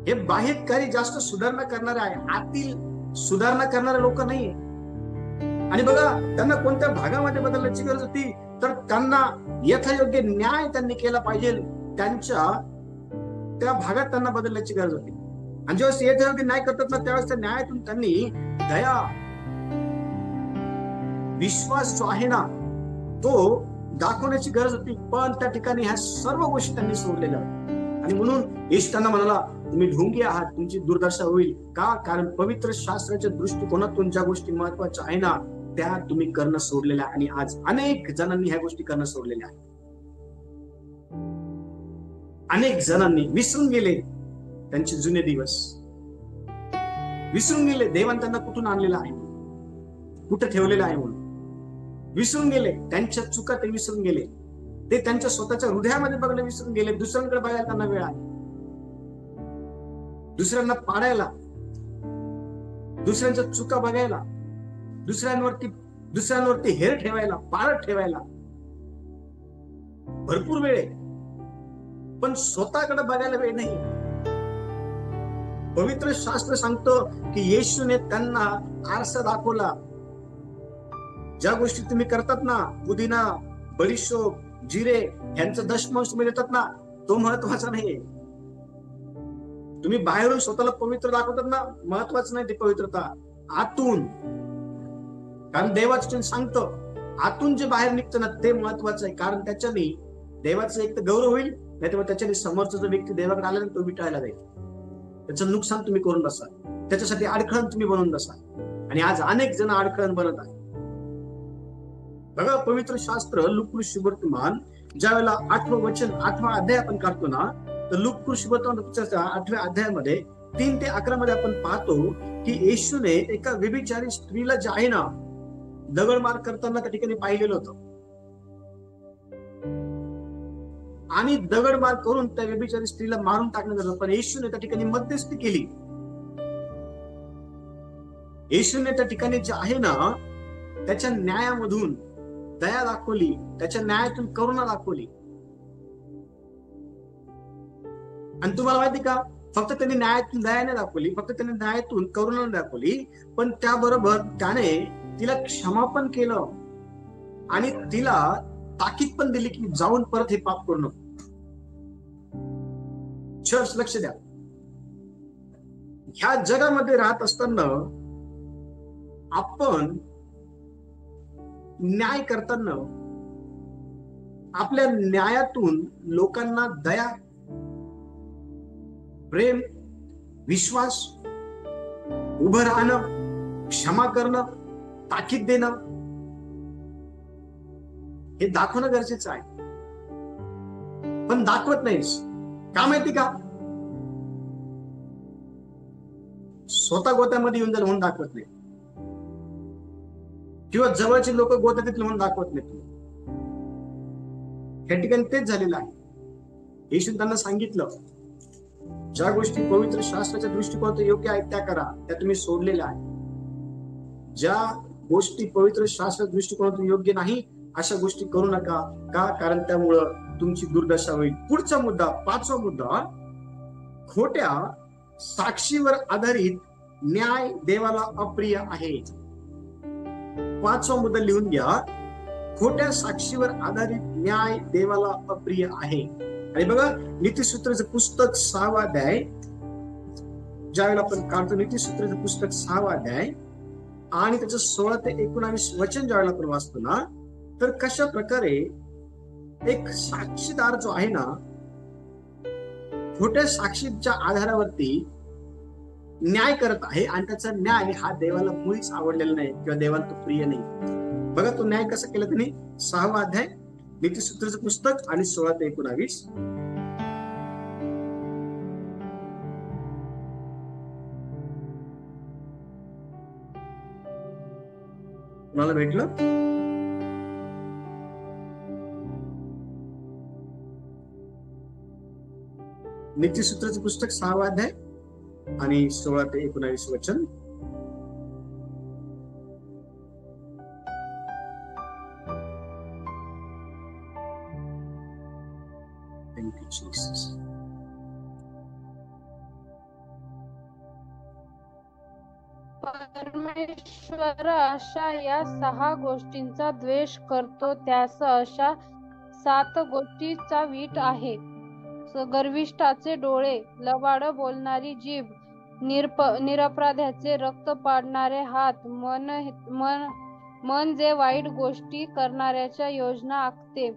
हे बाह्यकारी जास्त सुधारणा करणारे आहे, आतील सुधारणा करणारे लोक नाहीये. आणि बघा, त्यांना कोणत्या भागामध्ये बदलण्याची गरज होती? तर त्यांना यथायोग्य न्याय त्यांनी केला पाहिजे, त्यांच्या त्या भागात त्यांना बदलण्याची गरज होती. आणि जेव्हा यथायोग्य न्याय करतात ना, त्यावेळेस त्या न्यायातून त्यांनी दया, विश्वास जो आहे ना, तो दाखवण्याची गरज होती. पण त्या ठिकाणी ह्या सर्व गोष्टी त्यांनी सोडलेल्या. आणि म्हणून येशू त्यांना म्हणाला, तुम्ही ढोंगी आहात, तुमची दुर्दशा होईल. का? कारण पवित्र शास्त्राच्या दृष्टिकोनातून ज्या गोष्टी महत्वाच्या आहे ना, त्या तुम्ही करणं सोडलेल्या. आणि आज अनेक जणांनी ह्या गोष्टी करणं सोडलेल्या आहेत. अनेक जणांनी विसरून गेले त्यांचे जुने दिवस, विसरून गेले देवाने त्यांना कुठून आणलेलं आहे, कुठं ठेवलेलं आहे म्हणून विसरून गेले. त्यांच्या चुका ते विसरून गेले. ते त्यांच्या स्वतःच्या हृदयामध्ये बघणं विसरून गेले. दुसऱ्यांकडे बघायला त्यांना वेळ आहे, दुसऱ्यांना पाडायला, दुसऱ्यांच्या चुका बघायला, दुसऱ्यांवरती हेर ठेवायला, पाळत ठेवायला भरपूर वेळ आहे. पण स्वतःकडे बघायला वेळ नाही. पवित्र शास्त्र सांगतं की येशूने त्यांना आरसा दाखवला. ज्या गोष्टी तुम्ही करतात ना, पुदिना, बडीशोप, जिरे यांचं दशमांश तुम्ही देतात ना, तो महत्वाचा नाहीये. तुम्ही बाहेरून स्वतःला पवित्र दाखवतात ना, महत्वाचं नाही ते पवित्रता. आतून, कारण देवाचं सांगतं आतून जे बाहेर निघतं ना, ते महत्वाचं आहे. कारण त्याच्याने देवाचं एक तर गौरव होईल, नाही तर त्याच्याने समोरचा जो व्यक्ती देवाकडे आला तो विटाळला जाईल. त्याचं नुकसान तुम्ही करून बसा, त्याच्यासाठी अडखळण तुम्ही बनवून बसा. आणि आज अनेक जण अडखळण बनत आहेत. बघा, पवित्र शास्त्र लूका वर्तमान ज्या वेळेला 8वं वचन 8वा अध्याय आपण काढतो ना, तर लूका वर्तमानाच्या 8व्या अध्यायामध्ये 3 ते 11 मध्ये आपण पाहतो की येशूने एका व्यभिचारी स्त्रीला जे आहे ना, दगडमार करताना त्या ठिकाणी पाहिलेलं होतं. आणि दगडमार करून त्या व्यभिचारी स्त्रीला मारून टाकण्यात आलं. पण येशूने त्या ठिकाणी मध्यस्थी केली. येशूने त्या ठिकाणी जे आहे ना, त्याच्या न्यायामधून दया दाखवली, त्याच्या न्यायातून करुणा दाखवली. आणि तुम्हाला माहिती का, फक्त त्यांनी न्यायातून दयाने दाखवली, फक्त त्यांनी न्यायातून करुणाने दाखवली, पण त्याबरोबर त्याने तिला क्षमापण केलं आणि तिला ताकीद पण दिली की जाऊन परत हे पाप करू नको. चर्च, लक्ष द्या, ह्या जगामध्ये राहत असताना आपण न्याय करताना आपल्या न्यायातून लोकांना दया, प्रेम, विश्वास, उभं राहणं, क्षमा करणं, ताकीद देणं, हे दाखवणं गरजेचं आहे. पण दाखवत नाहीस का माहिती का? स्वतः गोत्यामध्ये येऊन जाईल म्हणून दाखवत नाही, किंवा जवळचे लोक गोत्यात येतील म्हणून दाखवत नाही. या ठिकाणी तेच झालेलं आहे. येशूने त्यांना सांगितलं, ज्या गोष्टी पवित्र शास्त्राच्या दृष्टिकोनातून योग्य आहेत त्या करा, त्या तुम्ही सोडलेल्या आहेत. ज्या गोष्टी पवित्र शास्त्राच्या दृष्टिकोनातून योग्य नाही अशा गोष्टी करू नका. का? कारण त्यामुळं तुमची दुर्दशा होईल. पुढचा मुद्दा, 5वा मुद्दा, खोट्या साक्षीवर आधारित न्याय देवाला अप्रिय आहे. 5वा मुद्दा लिहून घ्या. खोट्या साक्षीवर आधारित न्याय देवाला अप्रिय आहे. आणि बघा, नीतिसूत्राचं पुस्तक 6वा अध्याय, ज्यावेळेला आपण काढतो नीतिसूत्राचं पुस्तक 6वा अध्याय आणि त्याचं 16 ते 19 वचन ज्यावेळेला आपण वाचतो ना, तर कशा प्रकारे एक साक्षीदार जो आहे ना, खोट्या साक्षीच्या आधारावरती न्याय करत आहे आणि त्याचा न्याय हा देवाला मुळीच आवडलेला नाही किंवा देवाला तो प्रिय नाही. बघा तो न्याय कसा केला त्यांनी. 6वा अध्याय नीतिसूत्राचं पुस्तक आणि 16 ते 19. कुणाला भेटलं? नीतिसूत्राचं पुस्तक 6वा अध्याय आणि 16 ते 19 वचन. Thank you, Jesus. परमेश्वर अशा या 6 गोष्टींचा द्वेष करतो, त्यास अशा 7 गोष्टीचा वीट आहे. गर्विष्ठाचे डोळे, लबाड बोलणारी जीभ, निरपराध्याचे रक्त पाडणारे हात, मन जे वाईट गोष्टी करणाऱ्याच्या योजना आखते,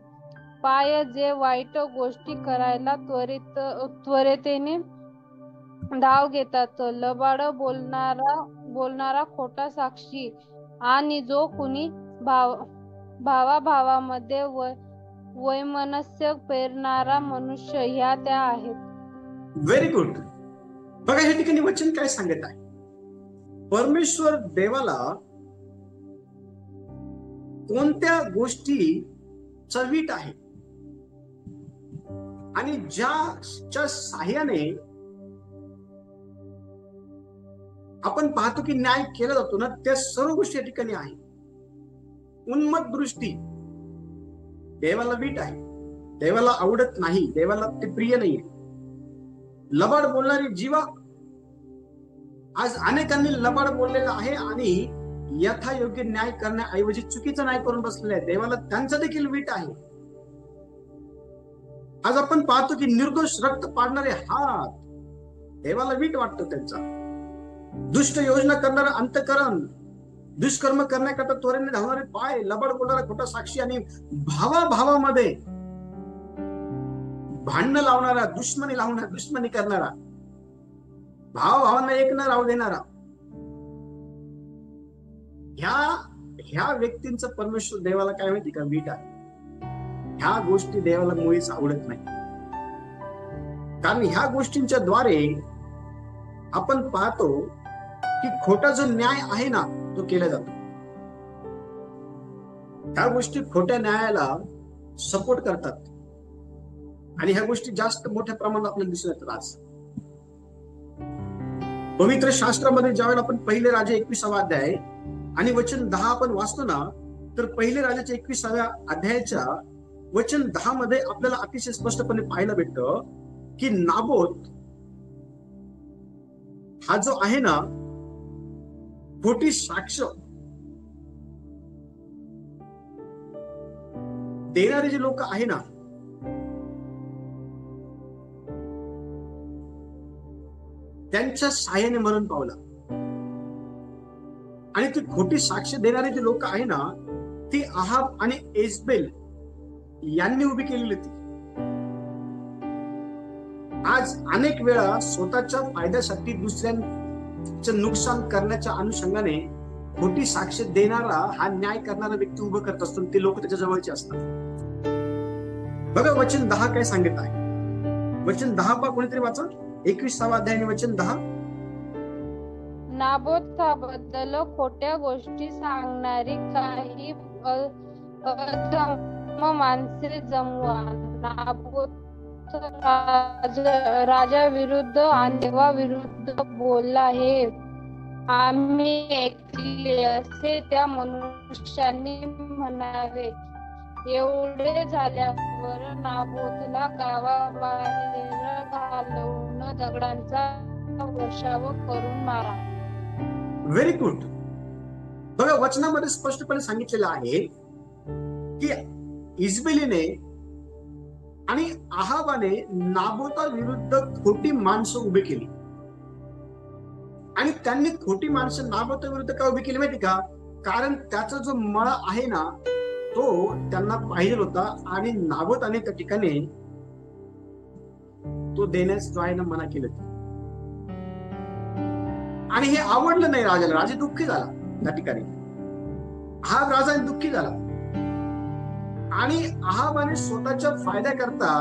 पाय जे वाईट गोष्टी करायला त्वरेतेने धाव घेतात, लबाड बोलणारा खोटा साक्षी, आणि जो कुणी भावाभावामध्ये वैमनस्य पेरणारा मनुष्य, ह्या त्या आहेत. Very good. बघा या ठिकाणी वचन काय सांगत आहे. परमेश्वर देवाला कोणत्या गोष्टीचा वीट आहे आणि ज्याच्या साह्याने आपण पाहतो की न्याय केला जातो ना, त्या सर्व गोष्टी या ठिकाणी आहे. उन्मत्त दृष्टी देवाला वीट आहे, देवाला आवडत नाही, देवाला ते प्रिय नाहीये. लबाड बोलणारी जीवा, आज अनेकांनी लबाड बोललेलं आहे आणि यथायोग्य न्याय करण्याऐवजी चुकीचा न्याय करून बसलेले आहे. देवाला त्यांचा देखील वीट आहे. आज आपण पाहतो की निर्दोष रक्त पाडणारे हात, देवाला वीट वाटतो त्यांचा. दुष्ट योजना करणारा अंतःकरण, दुष्कर्म करण्याकरता त्वरेने धावणारे पाय, लबाड बोलणारा खोटा साक्षी आणि भावाभावामध्ये भांडणं लावणारा, दुश्मनी करणारा, भावाभावांना एक न राहू देणारा, ह्या व्यक्तींचं परमेश्वर देवाला काय माहिती का? वीट आहे. ह्या गोष्टी देवाला मुळीच आवडत नाही. कारण ह्या गोष्टींच्या द्वारे आपण पाहतो की खोटा जो न्याय आहे ना, तो केला जातो. ह्या गोष्टी खोट्या न्यायाला सपोर्ट करतात आणि ह्या गोष्टी जास्त मोठ्या प्रमाणात आपल्याला दिसून येतात. आज पवित्र शास्त्रामध्ये ज्यावेळेला आपण पहिले राजा 21वा अध्याय आणि वचन 10 आपण वाचतो ना, तर पहिले राजाच्या 21व्या अध्यायाच्या वचन 10 मध्ये आपल्याला अतिशय स्पष्टपणे पाहायला भेटतं की नाबोत हा जो आहे ना, खोटी साक्ष देणारे जे लोक आहे ना, त्यांच्या साह्याने मरण पावला. आणि ती खोटी साक्ष देणारे जे लोक आहे ना, ती अहाब आणि एजबेल यांनी उभी केलेली होती. आज अनेक वेळा स्वतःच्या फायद्यासाठी दुसऱ्यांचं नुकसान करण्याच्या अनुषंगाने खोटी साक्ष देणारा हा न्याय करणारा व्यक्ती उभं करत असतो. ते लोक त्याच्या जवळचे असतात. बघा वचन 10 काय सांगत आहे. वचन 10 पा कोणीतरी वाचा. 21वा अध्याय आणि वचन 10. नाबोताबद्दल खोट्या गोष्टी सांगणारी काही अधम माणसे जमवा. नाबोत राजा विरुद्ध आणि देवा विरुद्ध बोलला हे आम्ही ऐकले असे त्या मनुष्याने म्हणावे. एवढे झाल्यावर नाबोतला गावाबाहेर घालवून दगडांचा वर्षाव करून मारा. Very good. बघा, वचनामध्ये स्पष्टपणे सांगितलेलं आहे की इजबेलीने आणि अहाबाने नाबोता विरुद्ध खोटी माणसं उभी केली. आणि त्यांनी खोटी माणसं नाबोता विरुद्ध का उभी केली माहिती का? कारण त्याचा जो मळा आहे ना तो त्यांना पाहिजे होता आणि नाबोताने त्या ठिकाणी तो देण्यास जो आहे ना मना केलं. आणि हे आवडलं नाही राजाला. राजा दुःखी झाला त्या ठिकाणी. हा राजा दुःखी झाला आणि अहाबाने स्वतःच्या फायद्याकरता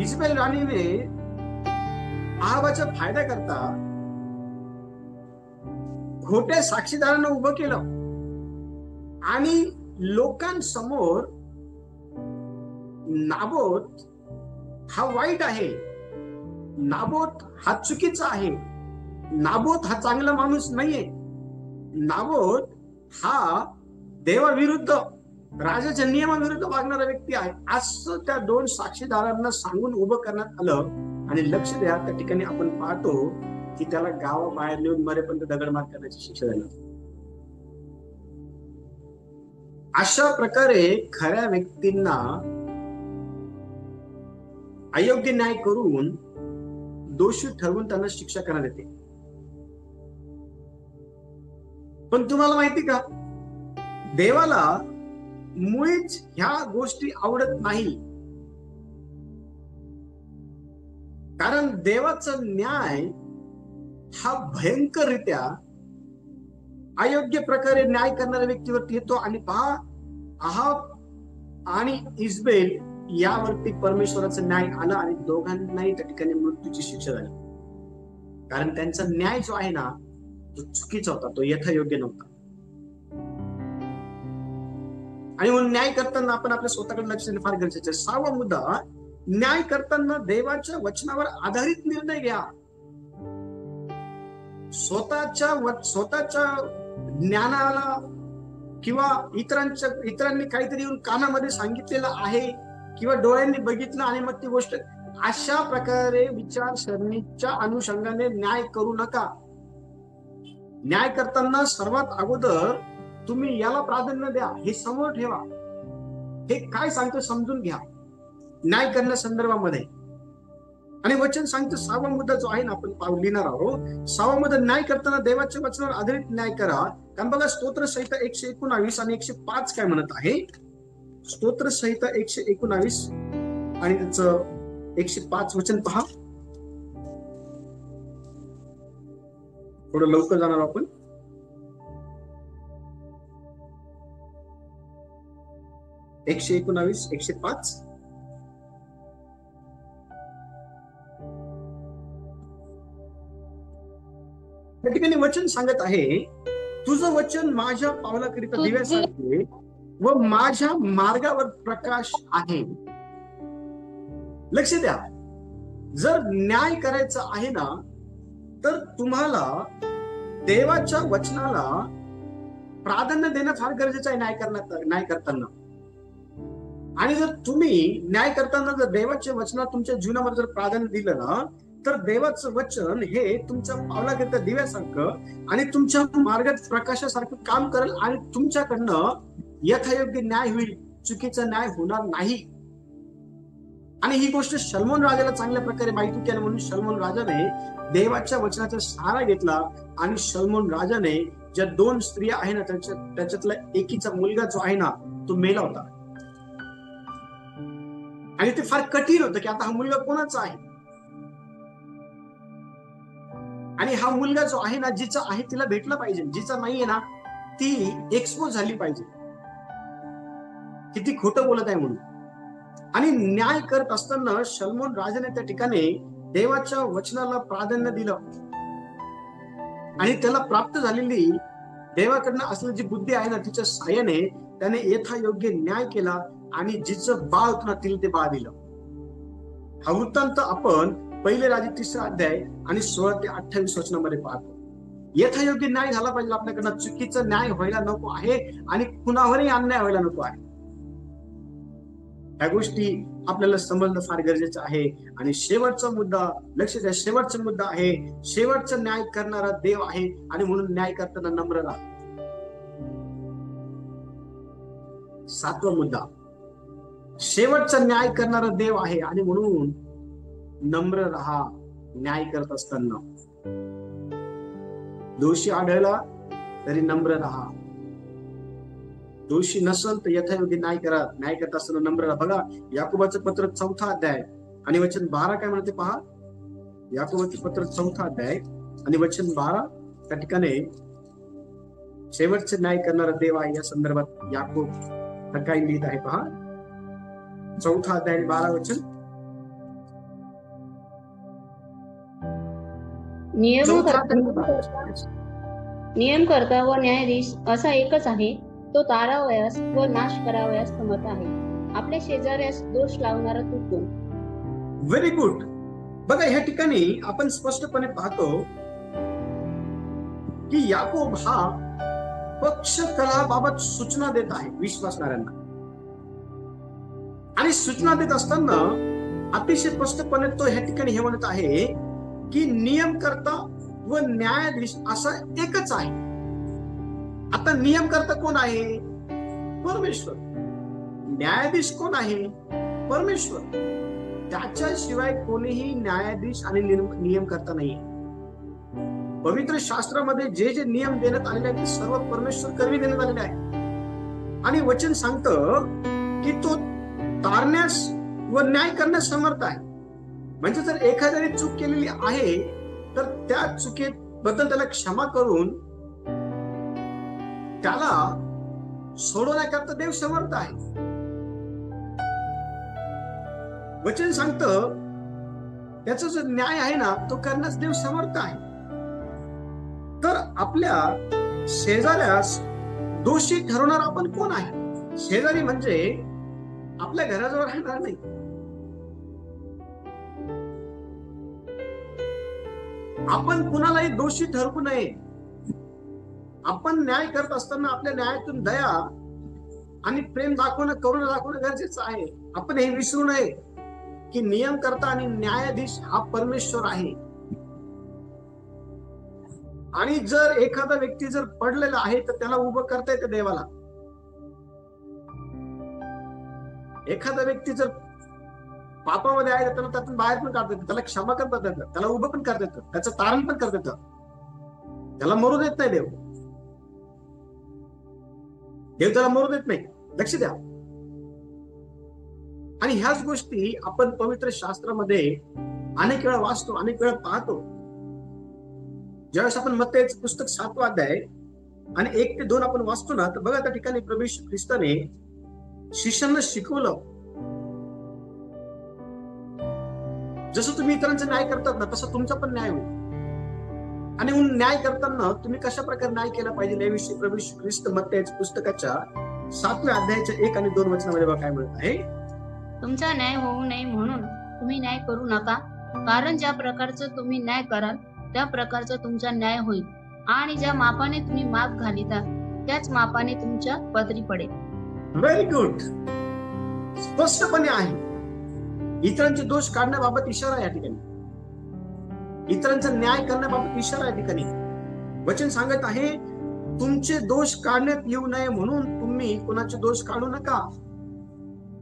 इजबेल राणीने अहाबाच्या फायद्याकरता खोट्या साक्षीदारांना उभं केलं आणि लोकांसमोर नाबोत हा वाईट आहे, नाबोत हा चुकीचा आहे, नाबोत हा चांगला माणूस नाहीये, नाबोत हा देवाविरुद्ध राजाच्या नियमाविरुद्ध वागणारा व्यक्ती आहे, असं त्या दोन साक्षीदारांना सांगून उभं करण्यात आलं. आणि लक्ष द्या, त्या ठिकाणी आपण पाहतो की त्याला गावाबाहेर नेऊन मरेपर्यंत दगडमार करण्याची शिक्षा झाली. अशा प्रकारे खऱ्या व्यक्तींना अयोग्य न्याय करून दोषी ठरवून त्यांना शिक्षा करण्यात येते. पण तुम्हाला माहिती का, देवाला मुळीच ह्या गोष्टी आवडत नाही. कारण देवाचा न्याय हा भयंकररित्या अयोग्य प्रकारे न्याय करणाऱ्या व्यक्तीवरती येतो. आणि पहा, अहाब आणि इजबेल यावरती परमेश्वराचा न्याय आला आणि दोघांनाही त्या ठिकाणी मृत्यूची शिक्षा झाली. कारण त्यांचा न्याय जो आहे ना तो चुकीचा होता, तो यथायोग्य नव्हता. आणि म्हणून न्याय करताना आपण आपल्या स्वतःकडे लक्ष देणं फार गरजेचं आहे. 6वा मुद्दा, न्याय करताना देवाच्या वचनावर आधारित निर्णय घ्या. स्वतःच्या ज्ञानाला किंवा इतरांनी काहीतरी येऊन कानामध्ये सांगितलेलं आहे किंवा डोळ्यांनी बघितलं आणि मग ती गोष्ट, अशा प्रकारे विचारसरणीच्या अनुषंगाने न्याय करू नका. न्याय करताना सर्वात अगोदर तुम्ही याला प्राधान्य द्या, हे समोर ठेवा, हे काय सांगतं समजून घ्या न्याय करण्या संदर्भामध्ये. आणि वचन सांगतं 6वा मुद्दा जो आहे ना आपण लिहिणार आहोत, 6वा मुद्दा, न्याय करताना देवाच्या वचनावर आधारित न्याय करा. कारण बघा, स्तोत्रसंहिता 119 आणि 105 काय म्हणत आहे. स्तोत्रसंहिता 119 आणि त्याचं 105 वचन पहा. थोडं लवकर जाणार आपण. एकशे 105. त्या ठिकाणी वचन सांगत आहे, तुझं वचन माझ्या पावलाकरिता दिव्यासारखे व माझ्या मार्गावर प्रकाश आहे. लक्ष द्या, जर न्याय करायचा आहे ना तर तुम्हाला देवाच्या वचनाला प्राधान्य देणं फार गरजेचं आहे न्याय करताना. आणि जर तुम्ही न्याय करताना जर देवाच्या वचनात तुमच्या जीवनामध्ये जर प्राधान्य दिलं ना तर देवाचं वचन हे तुमच्या पावलाकरिता दिव्यासारखं आणि तुमच्या मार्गात प्रकाशासारखं काम करेल आणि तुमच्याकडनं यथायोग्य न्याय होईल, चुकीचा न्याय होणार नाही. आणि ही गोष्ट शलोमोन राजाला चांगल्या प्रकारे माहिती होती आणि म्हणून शलोमोन राजाने देवाच्या वचनाचा सहारा घेतला आणि शलोमोन राजाने ज्या 2 स्त्रिया आहे ना त्याच्यातला एकीचा मुलगा जो आहे ना तो मेला होता. आणि ते फार कठीण होतं की आता हा मुलगा कोणाचा आहे. आणि हा मुलगा जो आहे ना जिचा आहे तिला भेटला पाहिजे, जिचा नाहीये ना ती एक्सपोज झाली पाहिजे की ती खोटं बोलत आहे म्हणून. आणि न्याय करत असताना शलोमोन राजाने त्या ठिकाणी देवाच्या वचनाला प्राधान्य दिलं आणि त्याला प्राप्त झालेली देवाकडनं असलेली जी बुद्धी आहे ना तिच्या साहाय्याने त्याने यथायोग्य न्याय केला आणि जिचं बाळ होतं ना तिला ते बाळ दिलं. हा वृत्तांत आपण 1 राजे 3 अध्याय आणि 16 ते 28 वचनामध्ये पाहतो. यथायोग्य न्याय झाला पाहिजे आपल्याकडनं, चुकीचा न्याय व्हायला नको आहे आणि कुणावरही अन्याय व्हायला नको आहे. ह्या गोष्टी आपल्याला समजणं फार गरजेचं आहे. आणि शेवटचा मुद्दा, लक्ष द्या, शेवटचा मुद्दा आहे, शेवटचा न्याय करणारा देव आहे आणि म्हणून न्याय करताना नम्र राहा. 7वा मुद्दा, शेवटचा न्याय करणारा देव आहे आणि म्हणून नम्र राहा. न्याय करत असताना दोषी आढळला तरी नम्र राहा. दोषी नसल तर यथायोग्य न्याय करा. न्याय करत असताना नम्र राहा. बघा याकोबाचं पत्र 4था अध्याय आणि वचन 12 काय म्हणते पहा. याकोबाचं पत्र 4था अध्याय आणि वचन 12 त्या ठिकाणी शेवटचे न्याय करणारा देव आहे या संदर्भात याकोब काय लिहित आहे पहा. 4था अध्याय 12 वचन. नियमकर्ता व न्यायाधीश असा एकच आहे, तो तारावयास व नाश करावयास समर्थ आहे. आपल्या शेजाऱ्यास दोष लावणारा तू कोण? Very good. बघा ह्या ठिकाणी आपण स्पष्टपणे पाहतो की याकोब हा पक्ष कलहाबाबत सूचना देत आहे विश्वासणाऱ्यांना. आणि सूचना देत असताना अतिशय स्पष्टपणे तो ह्या ठिकाणी हे म्हणत आहे की नियमकर्ता व न्यायाधीश असा एकच आहे. आता नियमकर्ता कोण आहे? परमेश्वर. न्यायाधीश कोण आहे? परमेश्वर. त्याच्याशिवाय कोणीही न्यायाधीश आणि नियमकर्ता नाही. पवित्र शास्त्रामध्ये जे जे नियम देण्यात आलेले आहेत ते सर्व परमेश्वर करवी देण्यात आलेले आहे. आणि वचन सांगतं की तो तारण्यास व न्याय करण्यास समर्थ आहे. म्हणजे जर एखाद्याने चूक केलेली आहे तर त्या चुकीबद्दल त्याला क्षमा करून त्याला सोडवण्याकरता देव समर्थ आहे. वचन सांगतं त्याचा जो न्याय आहे ना तो करण्यास देव समर्थ आहे. तर आपल्या शेजाऱ्यास दोषी ठरवणार आपण कोण आहे? शेजारी म्हणजे आपल्या घराजवळ राहणार नाही. आपण कुणालाही दोषी ठरवू नये. आपण न्याय करत असताना आपल्या न्यायातून दया आणि प्रेम दाखवणं, करुणा दाखवणं गरजेचं आहे. आपण हे विसरू नये की नियमकर्ता आणि न्यायाधीश हा परमेश्वर आहे. आणि जर एखादा व्यक्ती जर पडलेला आहे तर त्याला उभं करता येतं देवाला. एखादा व्यक्ती जर पापामध्ये आहे तर त्याला त्यातून बाहेर पण काढता येतं, त्याला क्षमा करता येतं, त्याला उभं पण करता येतं, त्याचं तारण पण करता येतं. त्याला मरू देत नाही देव. देव त्याला मरू देत नाही. लक्ष द्या. आणि ह्याच गोष्टी आपण पवित्र शास्त्रामध्ये अनेक वेळा वाचतो, अनेक वेळा पाहतो. ज्यावेळेस आपण मत्तेचं पुस्तक 7वा अध्याय आणि 1 ते 2 आपण वाचतो ना तर बघा त्या ठिकाणी प्रभू येशू ख्रिस्ताने शिष्यांना शिकवलं, जसं तुम्ही इतरांचा न्याय करतात ना तसं तुमचा पण न्याय होईल. आणि न्याय करताना तुम्ही कशा प्रकारे न्याय केला पाहिजे याविषयी प्रभू येशू ख्रिस्त मत्तेच्या पुस्तकाच्या 7व्या अध्यायाच्या 1 आणि 2 वचनामध्ये बघा काय म्हणत आहे. तुमचा न्याय होऊ नये म्हणून तुम्ही न्याय करू नका, कारण ज्या प्रकारचं तुम्ही न्याय कराल त्या प्रकारचा तुमचा न्याय होईल, आणि ज्या मापाने तुम्ही माप घालिता त्याच मापाने तुमच्या पदरी पडेल. Very good. स्पष्टपणे आहे. इतरांचे दोष काढण्याबाबत इशारा या ठिकाणी, इतरांचा न्याय करण्याबाबत इशारा या ठिकाणी. वचन सांगत आहे तुमचे दोष काढण्यात येऊ नये म्हणून तुम्ही कोणाचे दोष काढू नका.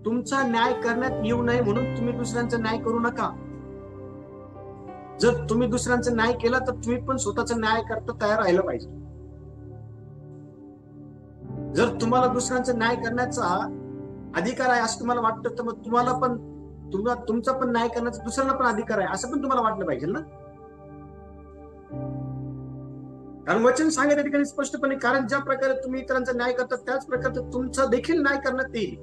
तुमचा न्याय करण्यात येऊ नये म्हणून तुम्ही दुसऱ्यांचा न्याय करू नका. जर तुम्ही दुसऱ्यांचा न्याय केला तर तुम्ही पण स्वतःचा न्याय करता तयार राहिलं पाहिजे. जर तुम्हाला दुसऱ्यांचा न्याय करण्याचा अधिकार आहे असं तुम्हाला वाटतं तर मग तुम्हाला पण तुमचा पण न्याय करण्याचा दुसऱ्यांना पण अधिकार आहे असं पण तुम्हाला वाटलं पाहिजे ना. कारण वचन सांगत त्या ठिकाणी स्पष्टपणे, कारण ज्या प्रकारे तुम्ही इतरांचा न्याय करता त्याच प्रकारे तुमचा देखील न्याय करण्यात येईल.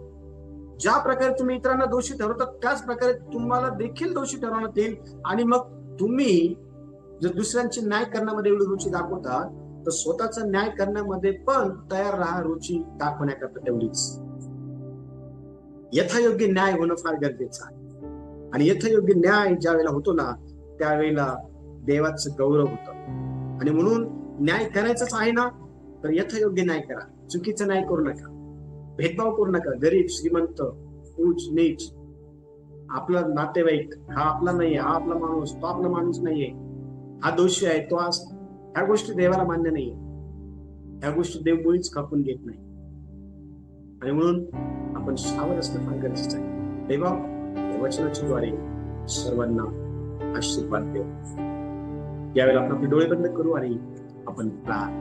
ज्या प्रकारे तुम्ही इतरांना दोषी ठरवतात त्याच प्रकारे तुम्हाला देखील दोषी ठरवण्यात येईल. आणि मग तुम्ही जर दुसऱ्यांची न्याय करण्यामध्ये एवढी रुची दाखवता तर स्वतःचा न्याय करण्यामध्ये पण तयार राहा रुची दाखवण्याकरता तेवढीच. यथायोग्य न्याय होणं फार गरजेचं आहे. आणि यथायोग्य न्याय ज्या वेळेला होतो ना त्यावेळेला देवाचं गौरव होतं. आणि म्हणून न्याय करायचाच आहे ना, तर यथायोग्य न्याय करा. चुकीचं न्याय करू नका, भेदभाव करू नका. गरीब श्रीमंत, उच्च नीच, आपला नातेवाईक हा आपला नाहीये, हा आपला माणूस, तो आपला माणूस नाहीये, हा दोषी आहे, तो आज, ह्या गोष्टी देवाला मान्य नाहीये. ह्या गोष्टी देव मुळीच कापून घेत नाही. आणि म्हणून आपण सावध असणं फार गरजेचं आहे. देवा या वचनाच्या द्वारे सर्वांना आशीर्वाद देव. यावेळेला आपण आपले डोळे बंद करू आणि आपण प्रार्थना